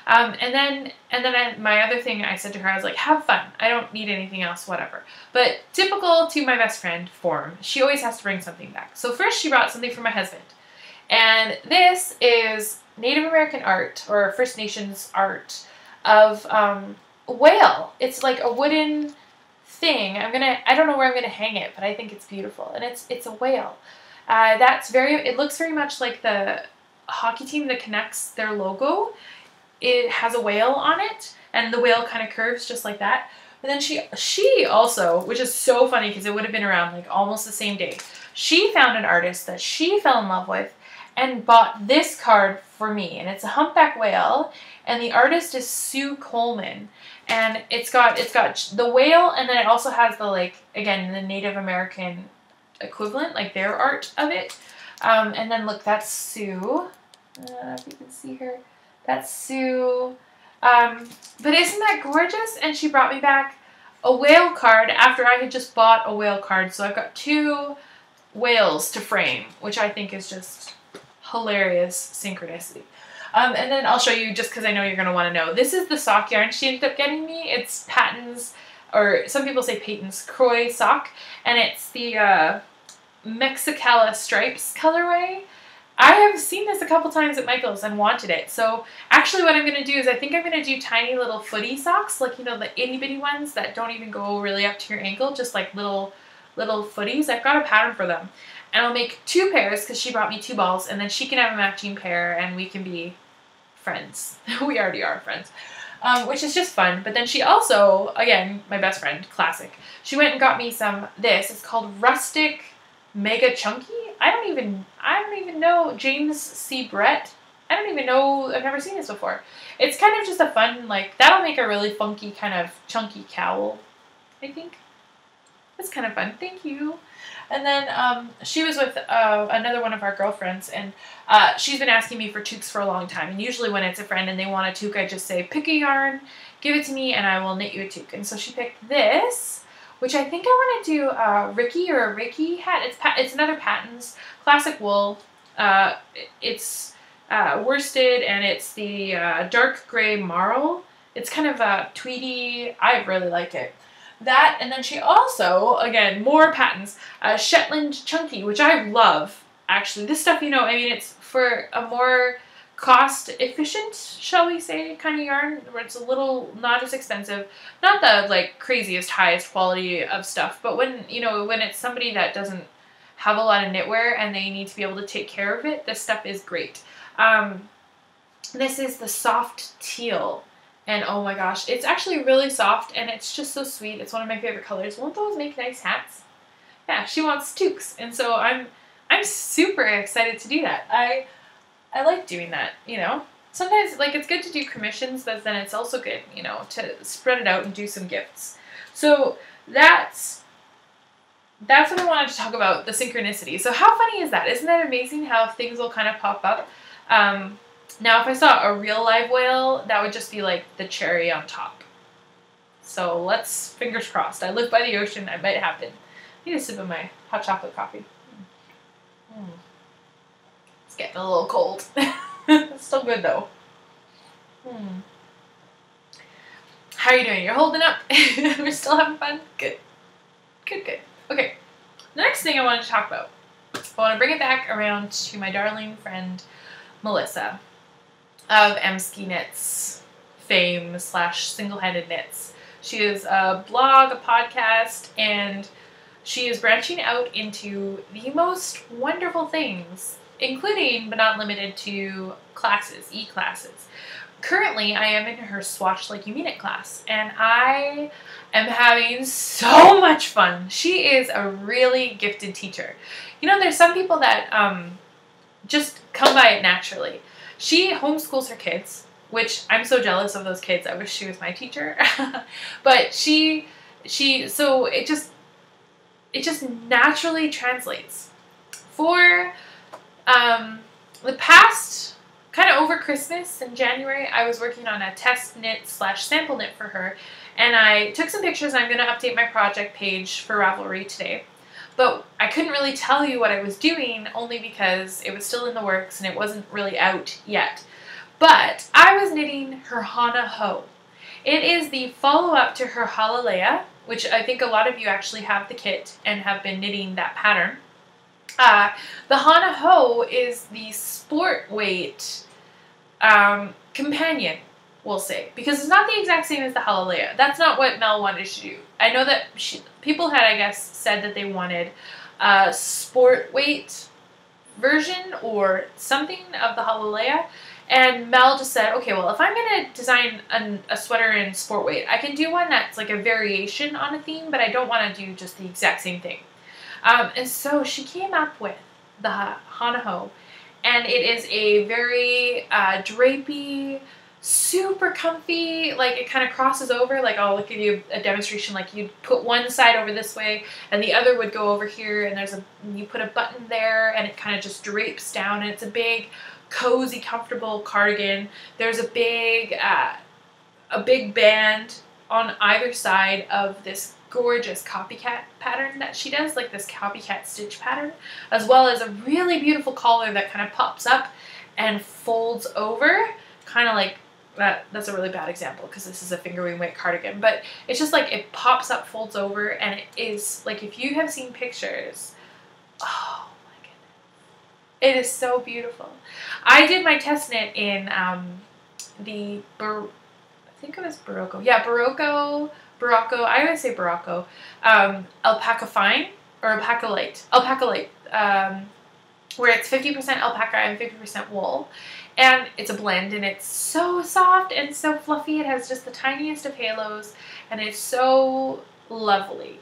And then my other thing I said to her, I was like, have fun. I don't need anything else, whatever. But typical to my best friend form, she always has to bring something back. So first she brought something for my husband. And this is Native American art, or First Nations art, of a whale. It's like a wooden thing. I don't know where I'm gonna hang it, but I think it's beautiful. And it's a whale. It looks very much like the hockey team that connects their logo. It has a whale on it, and the whale kind of curves just like that. But then she also, which is so funny because it would have been around like almost the same day, she found an artist that she fell in love with and bought this card for me. And it's a humpback whale, and the artist is Sue Coleman. And it's got the whale, and then it also has the, like, again, the Native American equivalent, like their art of it. And then look, that's Sue. If you can see her. That's Sue. But isn't that gorgeous? And she brought me back a whale card after I had just bought a whale card. So I've got 2 whales to frame, which I think is just hilarious synchronicity. And then I'll show you, just because I know you're going to want to know. This is the sock yarn she ended up getting me. It's Patton's, or some people say Peyton's Croy sock. And it's the Mexicala Stripes colorway. I have seen this a couple times at Michael's and wanted it. So actually what I'm going to do is I think I'm going to do tiny little footy socks, like, you know, the itty bitty ones that don't even go really up to your ankle, just like little footies. I've got a pattern for them. And I'll make 2 pairs because she brought me 2 balls, and then she can have a matching pair and we can be friends. We already are friends. Which is just fun. But then she also, again, my best friend, classic, she went and got me this. It's called Rustic Mega Chunky. I don't even know. James C. Brett. I don't even know. I've never seen this before. It's kind of just a fun, like, that'll make a really funky kind of chunky cowl, I think. It's kind of fun. Thank you. And then she was with another one of our girlfriends, and she's been asking me for toques for a long time. And usually when it's a friend and they want a toque, I just say, pick a yarn, give it to me, and I will knit you a toque. And so she picked this, which I think I want to do a Ricky or a Ricky hat. It's another Patton's classic wool. It's worsted, and it's the dark gray marl. It's kind of a tweedy. I really like it. That, and then she also, again, more Patton's, Shetland Chunky, which I love, actually. This stuff, you know, I mean, it's for a more cost-efficient, shall we say, kind of yarn, where it's a little not as expensive. Not the, like, craziest, highest quality of stuff, but when, you know, when it's somebody that doesn't have a lot of knitwear and they need to be able to take care of it, this stuff is great. This is the soft teal. And oh my gosh, it's actually really soft, and it's just so sweet. It's one of my favorite colors. Won't those make nice hats? Yeah, she wants toques, and so I'm super excited to do that. I like doing that, you know. Sometimes, like, it's good to do commissions, but then it's also good, you know, to spread it out and do some gifts. So that's what I wanted to talk about, the synchronicity. So how funny is that? Isn't that amazing how things will kind of pop up? Now, if I saw a real live whale, that would just be like the cherry on top. So let's, fingers crossed. I live by the ocean. It might happen. I need a sip of my hot chocolate coffee. It's getting a little cold. It's still good though. How are you doing? You're holding up? We're still having fun? Good. Good, good. Okay. The next thing I wanted to talk about But I want to bring it back around to my darling friend Melissa of Ski Knits fame / single-handed knits. She is a blog, a podcast, and she is branching out into the most wonderful things, including but not limited to classes, e-classes. Currently, I am in her Swatch Like You Mean It class, and I am having so much fun. She is a really gifted teacher. You know, there's some people that just come by it naturally. She homeschools her kids, which I'm so jealous of those kids. I wish she was my teacher. But so it just naturally translates. For the past, kind of over Christmas in January, I was working on a test knit / sample knit for her, and I took some pictures, and I'm going to update my project page for Ravelry today. But I couldn't really tell you what I was doing, only because it was still in the works and it wasn't really out yet. But I was knitting her Hana Ho. It is the follow-up to her Halalea, which I think a lot of you actually have the kit and have been knitting that pattern. The Hana Ho is the sport weight companion, we'll say, because it's not the exact same as the Halalea. That's not what Mel wanted to do. I know that people had, I guess, said that they wanted a sport weight version or something of the Halalea, and Mel just said, okay, well, if I'm going to design a sweater in sport weight, I can do one that's like a variation on a theme, but I don't want to do just the exact same thing. And so she came up with the Hana Ho, and it is a very drapey, super comfy, like it kind of crosses over. Like I'll give you a demonstration, like you'd put one side over this way and the other would go over here, and you put a button there and it kind of just drapes down, and it's a big cozy, comfortable cardigan. There's a big band on either side of this gorgeous copycat pattern that she does, like this copycat stitch pattern, as well as a really beautiful collar that kind of pops up and folds over, kind of like that's a really bad example because this is a fingerweave weight cardigan, but it's just like it pops up, folds over, and it is like, if you have seen pictures, oh my goodness, it is so beautiful. I did my test knit in I think it was Barocco. Yeah, Barocco, I always say Barocco. Alpaca Fine, or Alpaca Light, where it's 50% alpaca and 50% wool. And it's a blend, and it's so soft and so fluffy. It has just the tiniest of halos, and it's so lovely.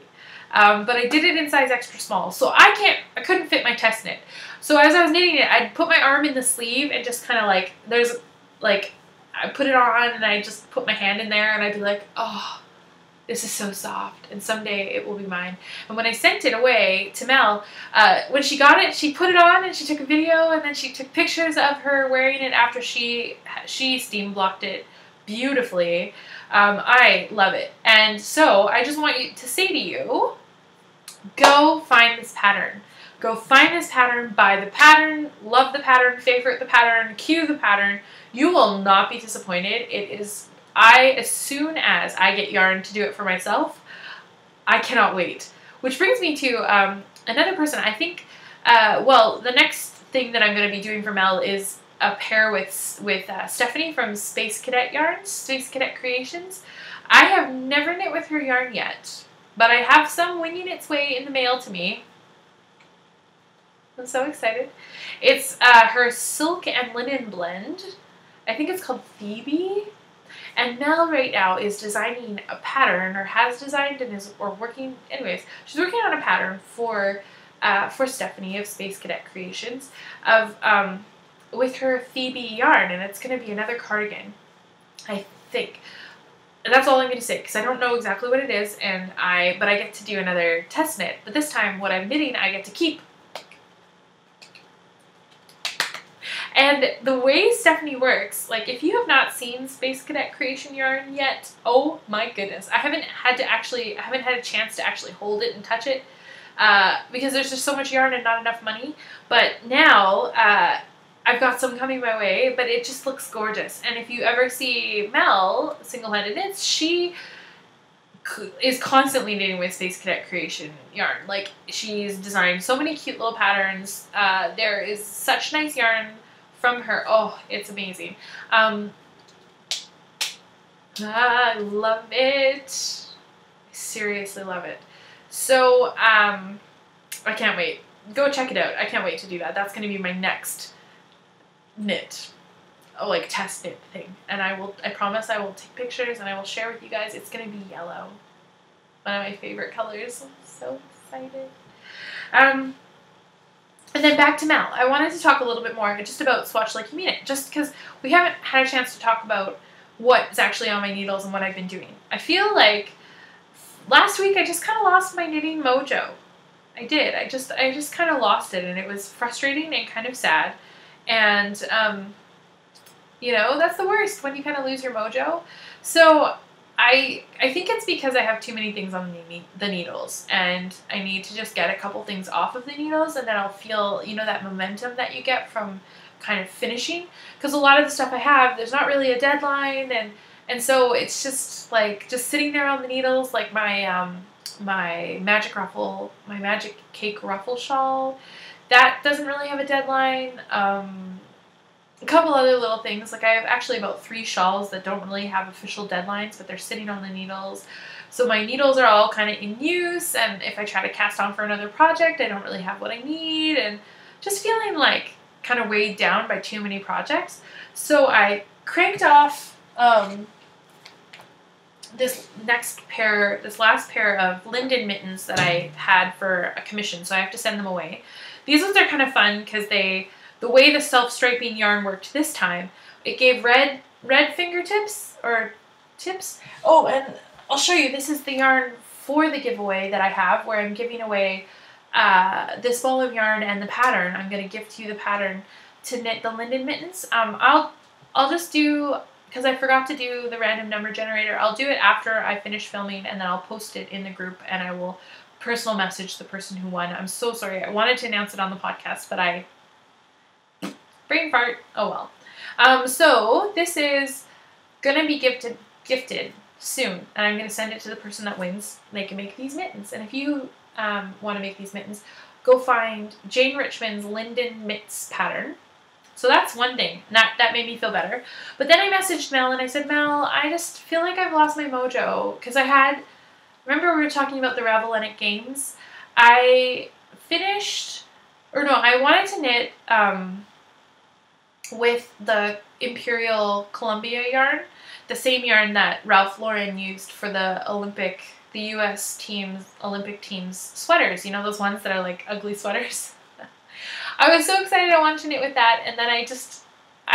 But I did it in size extra small, so I couldn't fit my test knit. So as I was knitting it, I'd put my arm in the sleeve and just kind of like, I put it on and I just put my hand in there and I'd be like, oh, this is so soft, and someday it will be mine. And when I sent it away to Mel, when she got it, she put it on and she took a video, and then she took pictures of her wearing it after she steam blocked it beautifully. I love it. And so I just want to say to you, go find this pattern. Go find this pattern, buy the pattern, love the pattern, favorite the pattern, cue the pattern. You will not be disappointed. It is, as soon as I get yarn to do it for myself, I cannot wait. Which brings me to another person. I think, well, the next thing that I'm going to be doing for Mel is a pair with Stephanie from Space Cadet Yarns, Space Cadet Creations. I have never knit with her yarn yet, but I have some winging its way in the mail to me. I'm so excited. It's her silk and linen blend. I think it's called Phoebe. And Mel right now is designing a pattern, or has designed and is working. Anyways, she's working on a pattern for Stephanie of Space Cadet Creations of with her Phoebe yarn, and it's going to be another cardigan, I think. And that's all I'm going to say, because I don't know exactly what it is, but I get to do another test knit. But this time, what I'm knitting, I get to keep. And the way Stephanie works, like, if you have not seen Space Cadet Creation yarn yet, oh my goodness, I haven't had a chance to actually hold it and touch it, because there's just so much yarn and not enough money. But now, I've got some coming my way, but it just looks gorgeous. And if you ever see Mel single-handed knits, she is constantly knitting with Space Cadet Creation yarn. Like, she's designed so many cute little patterns. There is such nice yarn from her. Oh, it's amazing. I love it. I seriously love it. So, I can't wait. Go check it out. I can't wait to do that. That's going to be my next knit. Like test knit thing, and I promise I will take pictures and I will share with you guys. It's gonna be yellow, one of my favorite colors. I'm so excited. And then back to Mel. I wanted to talk a little bit more just about Swatch Like You Mean It, just because we haven't had a chance to talk about what's actually on my needles and what I've been doing. I feel like last week I just kind of lost my knitting mojo. I did. I just kind of lost it, and it was frustrating and kind of sad. And you know, that's the worst, when you kind of lose your mojo. So I think it's because I have too many things on the needles, and I need to just get a couple things off of the needles, and then I'll feel, you know, that momentum that you get from kind of finishing. Because a lot of the stuff I have, there's not really a deadline, and so it's just like just sitting there on the needles, like my my magic cake ruffle shawl. That doesn't really have a deadline. A couple other little things, like I have actually about 3 shawls that don't really have official deadlines, but they're sitting on the needles. So my needles are all kind of in use, and if I try to cast on for another project, I don't really have what I need, and just feeling like kind of weighed down by too many projects. So I cranked off this last pair of Linden mittens that I had for a commission, so I have to send them away. These ones are kind of fun because the way the self-striping yarn worked this time, it gave red fingertips, or tips. Oh, and I'll show you, this is the yarn for the giveaway that I have, where I'm giving away this ball of yarn and the pattern. I'm going to gift you the pattern to knit the Linden mittens. I'll just do, because I forgot to do the random number generator, I'll do it after I finish filming, and then I'll post it in the group, and I will personal message the person who won. I'm so sorry. I wanted to announce it on the podcast, but brain fart. Oh well. So this is gonna be gifted soon, and I'm gonna send it to the person that wins. They can make these mittens, and if you want to make these mittens, go find Jane Richmond's Linden Mitts pattern. So that's one thing. That made me feel better. But then I messaged Mel and I said, Mel, I just feel like I've lost my mojo, because remember we were talking about the Ravelinic games? I wanted to knit with the Imperial Columbia yarn, the same yarn that Ralph Lauren used for the US team's Olympic team's sweaters. You know, those ones that are like ugly sweaters? I was so excited I wanted to knit with that, and then I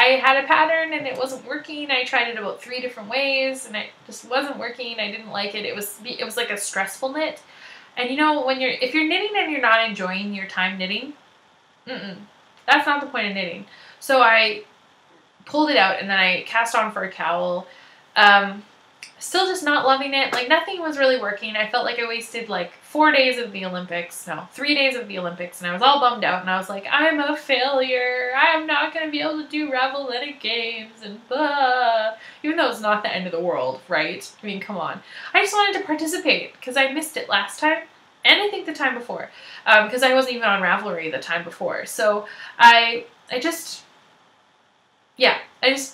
had a pattern and it wasn't working. I tried it about 3 different ways and it just wasn't working. I didn't like it. It was like a stressful knit. And you know, if you're knitting and you're not enjoying your time knitting, that's not the point of knitting. So I pulled it out and then I cast on for a cowl. Still just not loving it. Like, nothing was really working. I felt like I wasted like 3 days of the Olympics, and I was all bummed out, and I was like, I'm a failure. I'm not going to be able to do Ravelinic games, and blah. Even though it's not the end of the world, right? I mean, come on. I just wanted to participate because I missed it last time, and I think the time before, because I wasn't even on Ravelry the time before. So I just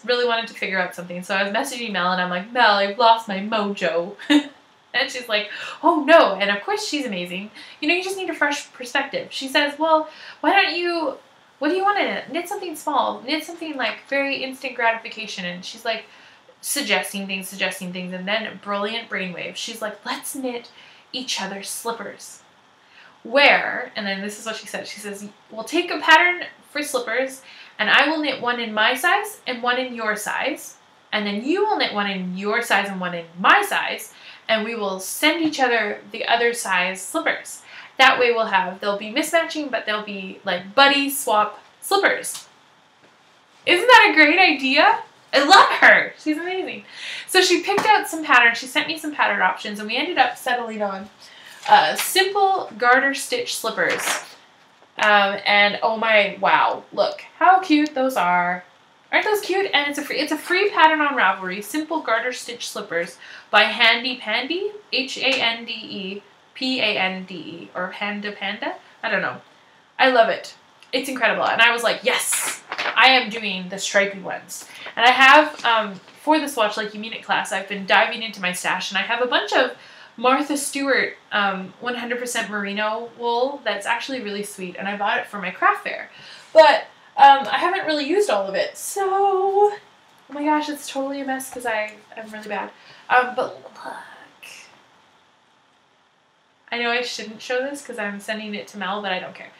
really wanted to figure out something. So I was messaging Mel, and I'm like, Mel, I've lost my mojo. And she's like, oh no. And of course she's amazing. You know, you just need a fresh perspective. She says, well, what do you want to knit? Knit something small. Knit something like very instant gratification. And she's like suggesting things. And then brilliant brainwave. She's like, let's knit each other's slippers. And then this is what she said. She says, we'll take a pattern for slippers, and I will knit one in my size and one in your size. And then you will knit one in your size and one in my size. And we will send each other the other size slippers. That way they'll be mismatching, but they'll be like buddy swap slippers. Isn't that a great idea? I love her. She's amazing. So she picked out some patterns. She sent me some pattern options, and we ended up settling on simple garter stitch slippers. And oh my, wow, look how cute those are. Aren't those cute? And it's a free pattern on Ravelry. Simple garter stitch slippers by Handy Pandy, HANDEPANDE, or Handa Panda. I don't know. I love it. It's incredible. And I was like, yes, I am doing the stripy ones. And I have, for the Swatch Like You Mean It class, I've been diving into my stash, and I have a bunch of Martha Stewart 100% merino wool that's actually really sweet, and I bought it for my craft fair. But I haven't really used all of it, so oh my gosh, it's totally a mess because I'm really bad. But look, I know I shouldn't show this because I'm sending it to Mel, but I don't care.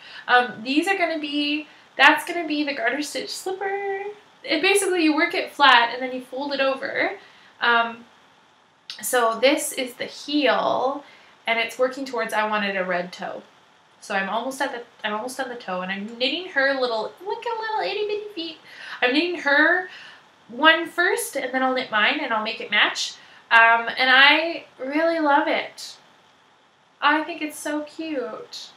These are gonna be, that's gonna be the garter stitch slipper. It basically, you work it flat and then you fold it over. So this is the heel, and it's working towards, I wanted a red toe. So I'm almost at the toe, and I'm knitting her little, look at little itty bitty feet. I'm knitting her one first, and then I'll knit mine, and I'll make it match. And I really love it. I think it's so cute.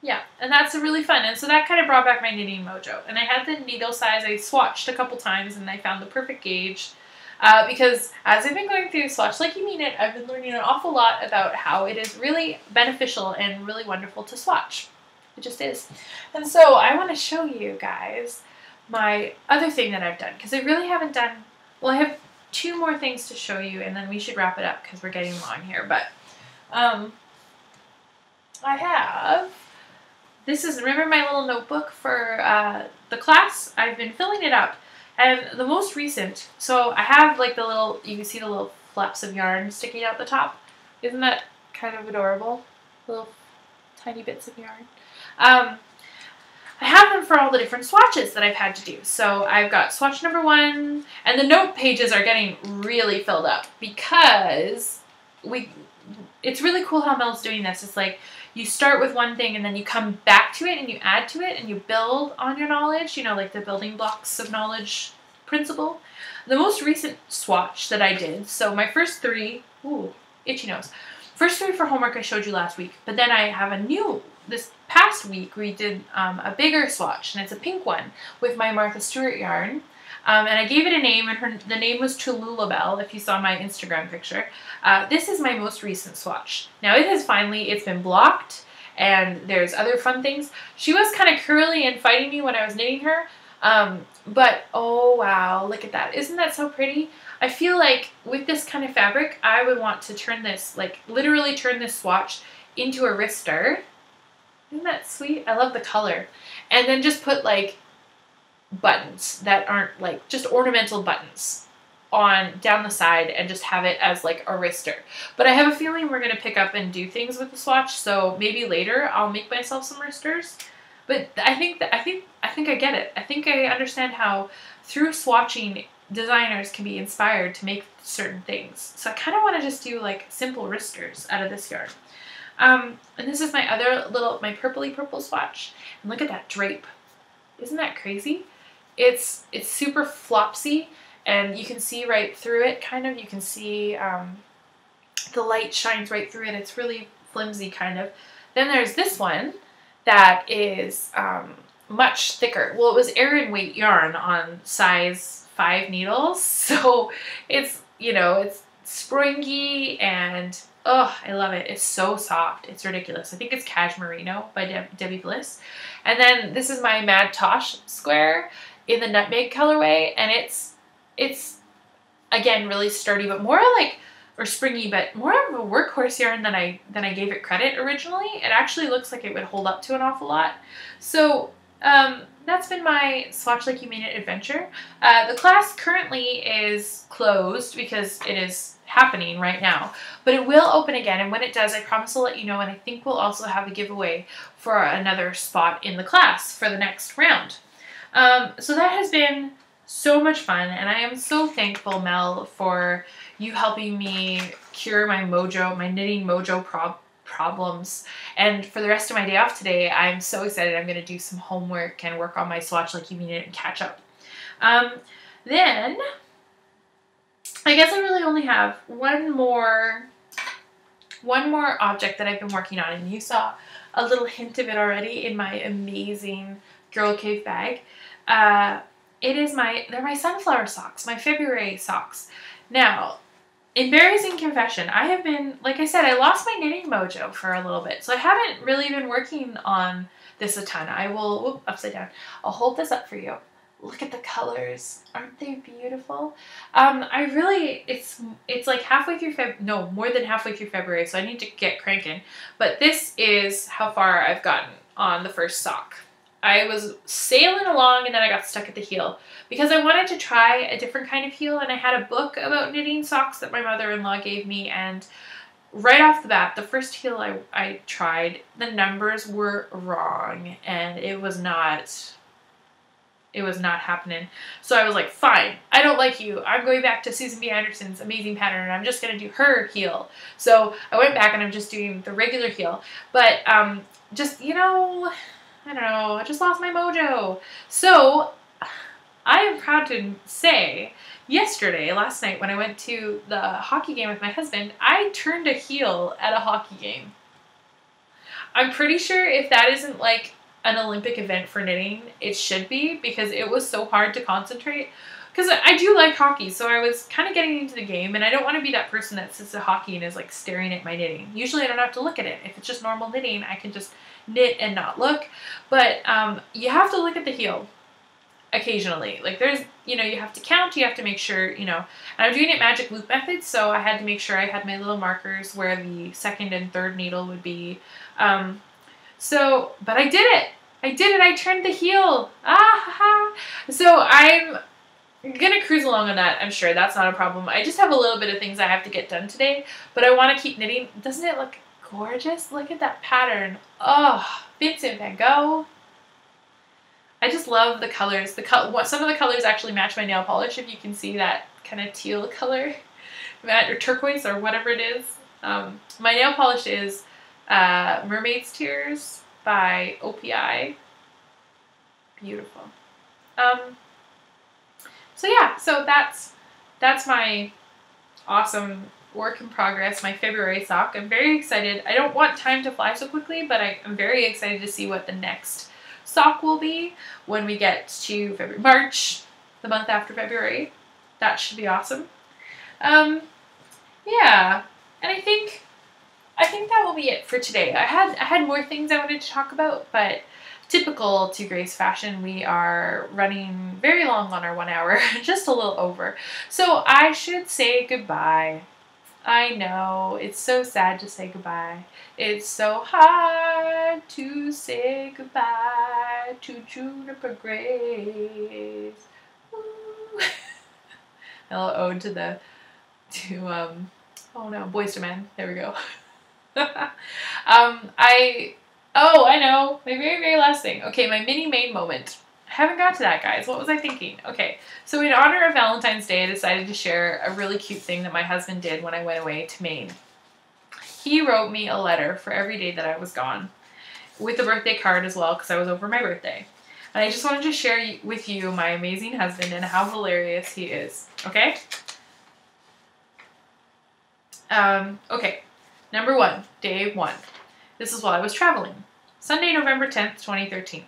Yeah, and that's really fun. And so that kind of brought back my knitting mojo. And I had the needle size, I swatched a couple times, and I found the perfect gauge. Because as I've been going through Swatch Like You Mean It, I've been learning an awful lot about how it is really beneficial and really wonderful to swatch. It just is. And so I want to show you guys my other thing that I've done, because I really haven't done, well, I have 2 more things to show you, and then we should wrap it up because we're getting long here. But I have, this is, remember my little notebook for the class? I've been filling it up. And the most recent, so I have like the little, you can see the little flaps of yarn sticking out the top. Isn't that kind of adorable? Little tiny bits of yarn. I have them for all the different swatches that I've had to do. So I've got swatch number 1, and the note pages are getting really filled up because it's really cool how Mel's doing this. It's like, you start with one thing and then you come back to it and you add to it and you build on your knowledge, you know, like the building blocks of knowledge principle. The most recent swatch that I did, so my first 3, ooh, itchy nose. First 3 for homework I showed you last week, but then I have a new, this past week we did a bigger swatch, and it's a pink one with my Martha Stewart yarn. And I gave it a name, and the name was Cholula, if you saw my Instagram picture. This is my most recent swatch. Now it has finally, it's been blocked, and there's other fun things. She was kind of curly and fighting me when I was knitting her, but oh wow, look at that. Isn't that so pretty? I feel like with this kind of fabric, I would want to turn this, like literally turn this swatch into a wrister. Isn't that sweet? I love the color. And then just put like buttons that aren't like just ornamental buttons on down the side and just have it as like a wrister. But I have a feeling we're going to pick up and do things with the swatch, so maybe later I'll make myself some wristers. But I think I get it. I think I understand how through swatching designers can be inspired to make certain things. So I kind of want to just do like simple wristers out of this yarn. And this is my other little, my purpley purple swatch. And look at that drape. Isn't that crazy? It's super flopsy, and you can see right through it, kind of. You can see the light shines right through it. It's really flimsy, kind of. Then there's this one that is much thicker. Well, it was Aran weight yarn on size 5 needles, so it's, you know, it's springy, and oh, I love it. It's so soft. It's ridiculous. I think it's Cashmere Merino by Debbie Bliss. And then this is my Mad Tosh square in the nutmeg colorway, and it's again really sturdy, but more like, or springy, but more of a workhorse yarn than I gave it credit originally. It actually looks like it would hold up to an awful lot. So that's been my Swatch Like You Mean It adventure. The class currently is closed because it is happening right now, but it will open again, and when it does, I promise I'll let you know, and I think we'll also have a giveaway for another spot in the class for the next round. So that has been so much fun, and I am so thankful, Mel, for you helping me cure my mojo, my knitting mojo problems. And for the rest of my day off today, I'm so excited. I'm going to do some homework and work on my Swatch Like You Mean It and catch up. Then I guess I really only have one more object that I've been working on, and you saw a little hint of it already in my amazing Girl Cave bag. they're my sunflower socks, my February socks. Now, embarrassing confession, I have been, like I said, I lost my knitting mojo for a little bit, so I haven't really been working on this a ton. I will, upside down, I'll hold this up for you. Look at the colors. Aren't they beautiful? It's like halfway through more than halfway through February, so I need to get cranking. But this is how far I've gotten on the first sock. I was sailing along and then I got stuck at the heel because I wanted to try a different kind of heel, and I had a book about knitting socks that my mother-in-law gave me, and right off the bat, the first heel I tried, the numbers were wrong and it was not happening. So I was like, fine, I don't like you. I'm going back to Susan B. Anderson's amazing pattern and I'm just going to do her heel. So I went back and I'm just doing the regular heel. But just, I don't know, I just lost my mojo. So I am proud to say last night when I went to the hockey game with my husband, I turned a heel at a hockey game. I'm pretty sure if that isn't like an Olympic event for knitting, it should be, because it was so hard to concentrate. Because I do like hockey, so I was kind of getting into the game, and I don't want to be that person that sits at hockey and is like staring at my knitting. Usually I don't have to look at it. If it's just normal knitting, I can just knit and not look. But you have to look at the heel occasionally. Like there's, you have to count, you have to make sure, and I'm doing it magic loop method, so I had to make sure I had my little markers where the second and third needle would be. But I did it. I turned the heel. So I'm gonna cruise along on that. I'm sure that's not a problem. I just have a little bit of things I have to get done today, but I want to keep knitting. Doesn't it look gorgeous? Look at that pattern. Oh, Vincent van Gogh. I just love the colors. Some of the colors actually match my nail polish, if you can see that kind of teal color, or turquoise, or whatever it is. My nail polish is Mermaid's Tears by OPI. Beautiful. So that's my awesome work in progress, my February sock. I'm very excited. I don't want time to fly so quickly, but I'm very excited to see what the next sock will be when we get to March, the month after February. That should be awesome. Yeah, and I think that will be it for today. I had more things I wanted to talk about, but typical to Grace fashion, we are running very long on our 1 hour, just a little over. So I should say goodbye. I know, it's so sad to say goodbye. It's so hard to say goodbye to Juniper Grace. A little ode to Boyz II Men. There we go. I know, my very, very last thing. Okay, my mini Maine moment. I haven't got to that, guys. What was I thinking? Okay, so in honor of Valentine's Day, I decided to share a really cute thing that my husband did when I went away to Maine. He wrote me a letter for every day that I was gone, with the birthday card as well, because I was over my birthday. And I just wanted to share with you my amazing husband and how hilarious he is. Okay? Okay. Number 1, day 1. This is while I was traveling. Sunday, November 10th, 2013.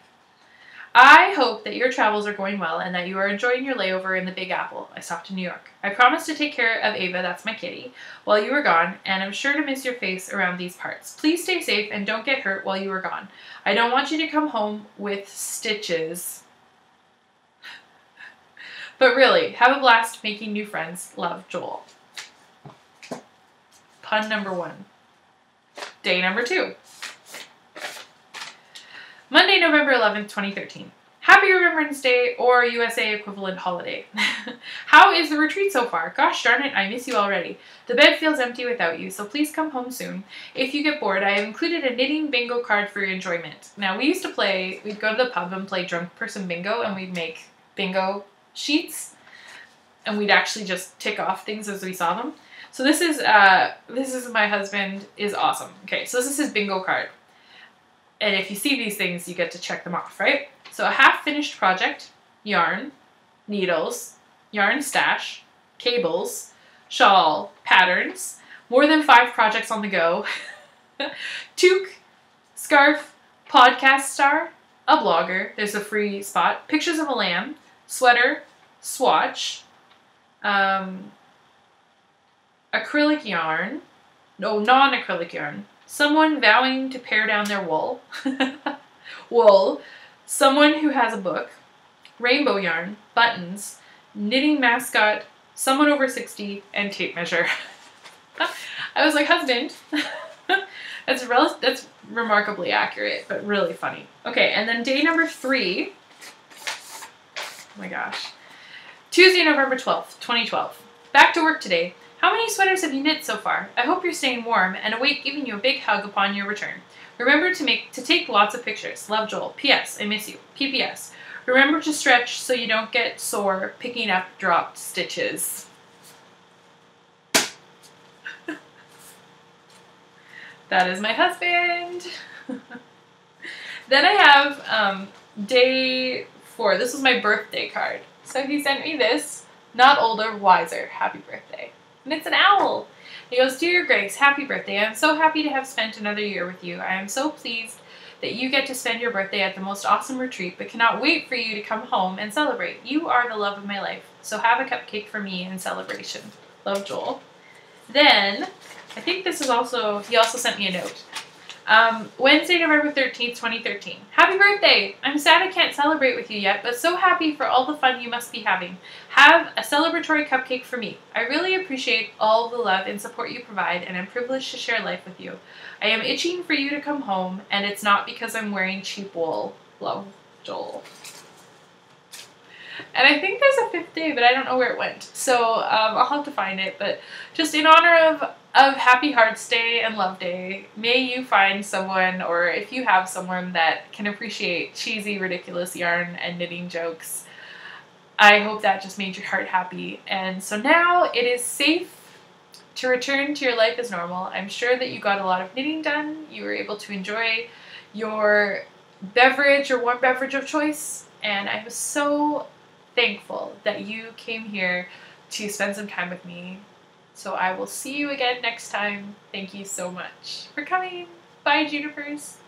I hope that your travels are going well and that you are enjoying your layover in the Big Apple. I stopped in New York. I promised to take care of Ava, that's my kitty, while you were gone, and I'm sure to miss your face around these parts. Please stay safe and don't get hurt while you were gone. I don't want you to come home with stitches. But really, have a blast making new friends. Love, Joel. Pun number 1. Day number 2. Monday, November 11th, 2013. Happy Remembrance Day, or USA equivalent holiday. How is the retreat so far? Gosh darn it, I miss you already. The bed feels empty without you, so please come home soon. If you get bored, I have included a knitting bingo card for your enjoyment. Now, we'd go to the pub and play drunk person bingo, and we'd make bingo sheets, and we'd actually just tick off things as we saw them. So this is my husband is awesome. Okay, so this is his bingo card. And if you see these things, you get to check them off, right? So a half-finished project, yarn, needles, yarn stash, cables, shawl, patterns, more than 5 projects on the go, toque, scarf, podcast star, a blogger, there's a free spot, pictures of a lamb, sweater, swatch, acrylic yarn, no, non-acrylic yarn, someone vowing to pare down their wool, wool, someone who has a book, rainbow yarn, buttons, knitting mascot, someone over 60, and tape measure. I was like, husband. That's remarkably accurate, but really funny. Okay, and then day number 3. Oh my gosh. Tuesday, November 12th, 2012. Back to work today. How many sweaters have you knit so far? I hope you're staying warm and awake, giving you a big hug upon your return. Remember to take lots of pictures. Love, Joel. P.S. I miss you. P.P.S. Remember to stretch so you don't get sore picking up dropped stitches. That is my husband. Then I have day 4. This was my birthday card. So he sent me this. Not older, wiser. Happy birthday. And it's an owl. He goes, Dear Greggs, happy birthday. I am so happy to have spent another year with you. I am so pleased that you get to spend your birthday at the most awesome retreat, but cannot wait for you to come home and celebrate. You are the love of my life. So have a cupcake for me in celebration. Love, Joel. Then, I think this is also, he also sent me a note. Wednesday, November 13th, 2013. Happy birthday! I'm sad I can't celebrate with you yet, but so happy for all the fun you must be having. Have a celebratory cupcake for me. I really appreciate all the love and support you provide, and I'm privileged to share life with you. I am itching for you to come home, and it's not because I'm wearing cheap wool. Love, Joel. And I think there's a 5th day, but I don't know where it went. So I'll have to find it. But just in honor of Happy Hearts Day and Love Day, may you find someone, or if you have someone that can appreciate cheesy, ridiculous yarn and knitting jokes. I hope that just made your heart happy. And so now it is safe to return to your life as normal. I'm sure that you got a lot of knitting done. You were able to enjoy your beverage or warm beverage of choice. And I was so thankful that you came here to spend some time with me. So I will see you again next time. Thank you so much for coming. Bye, Junipers.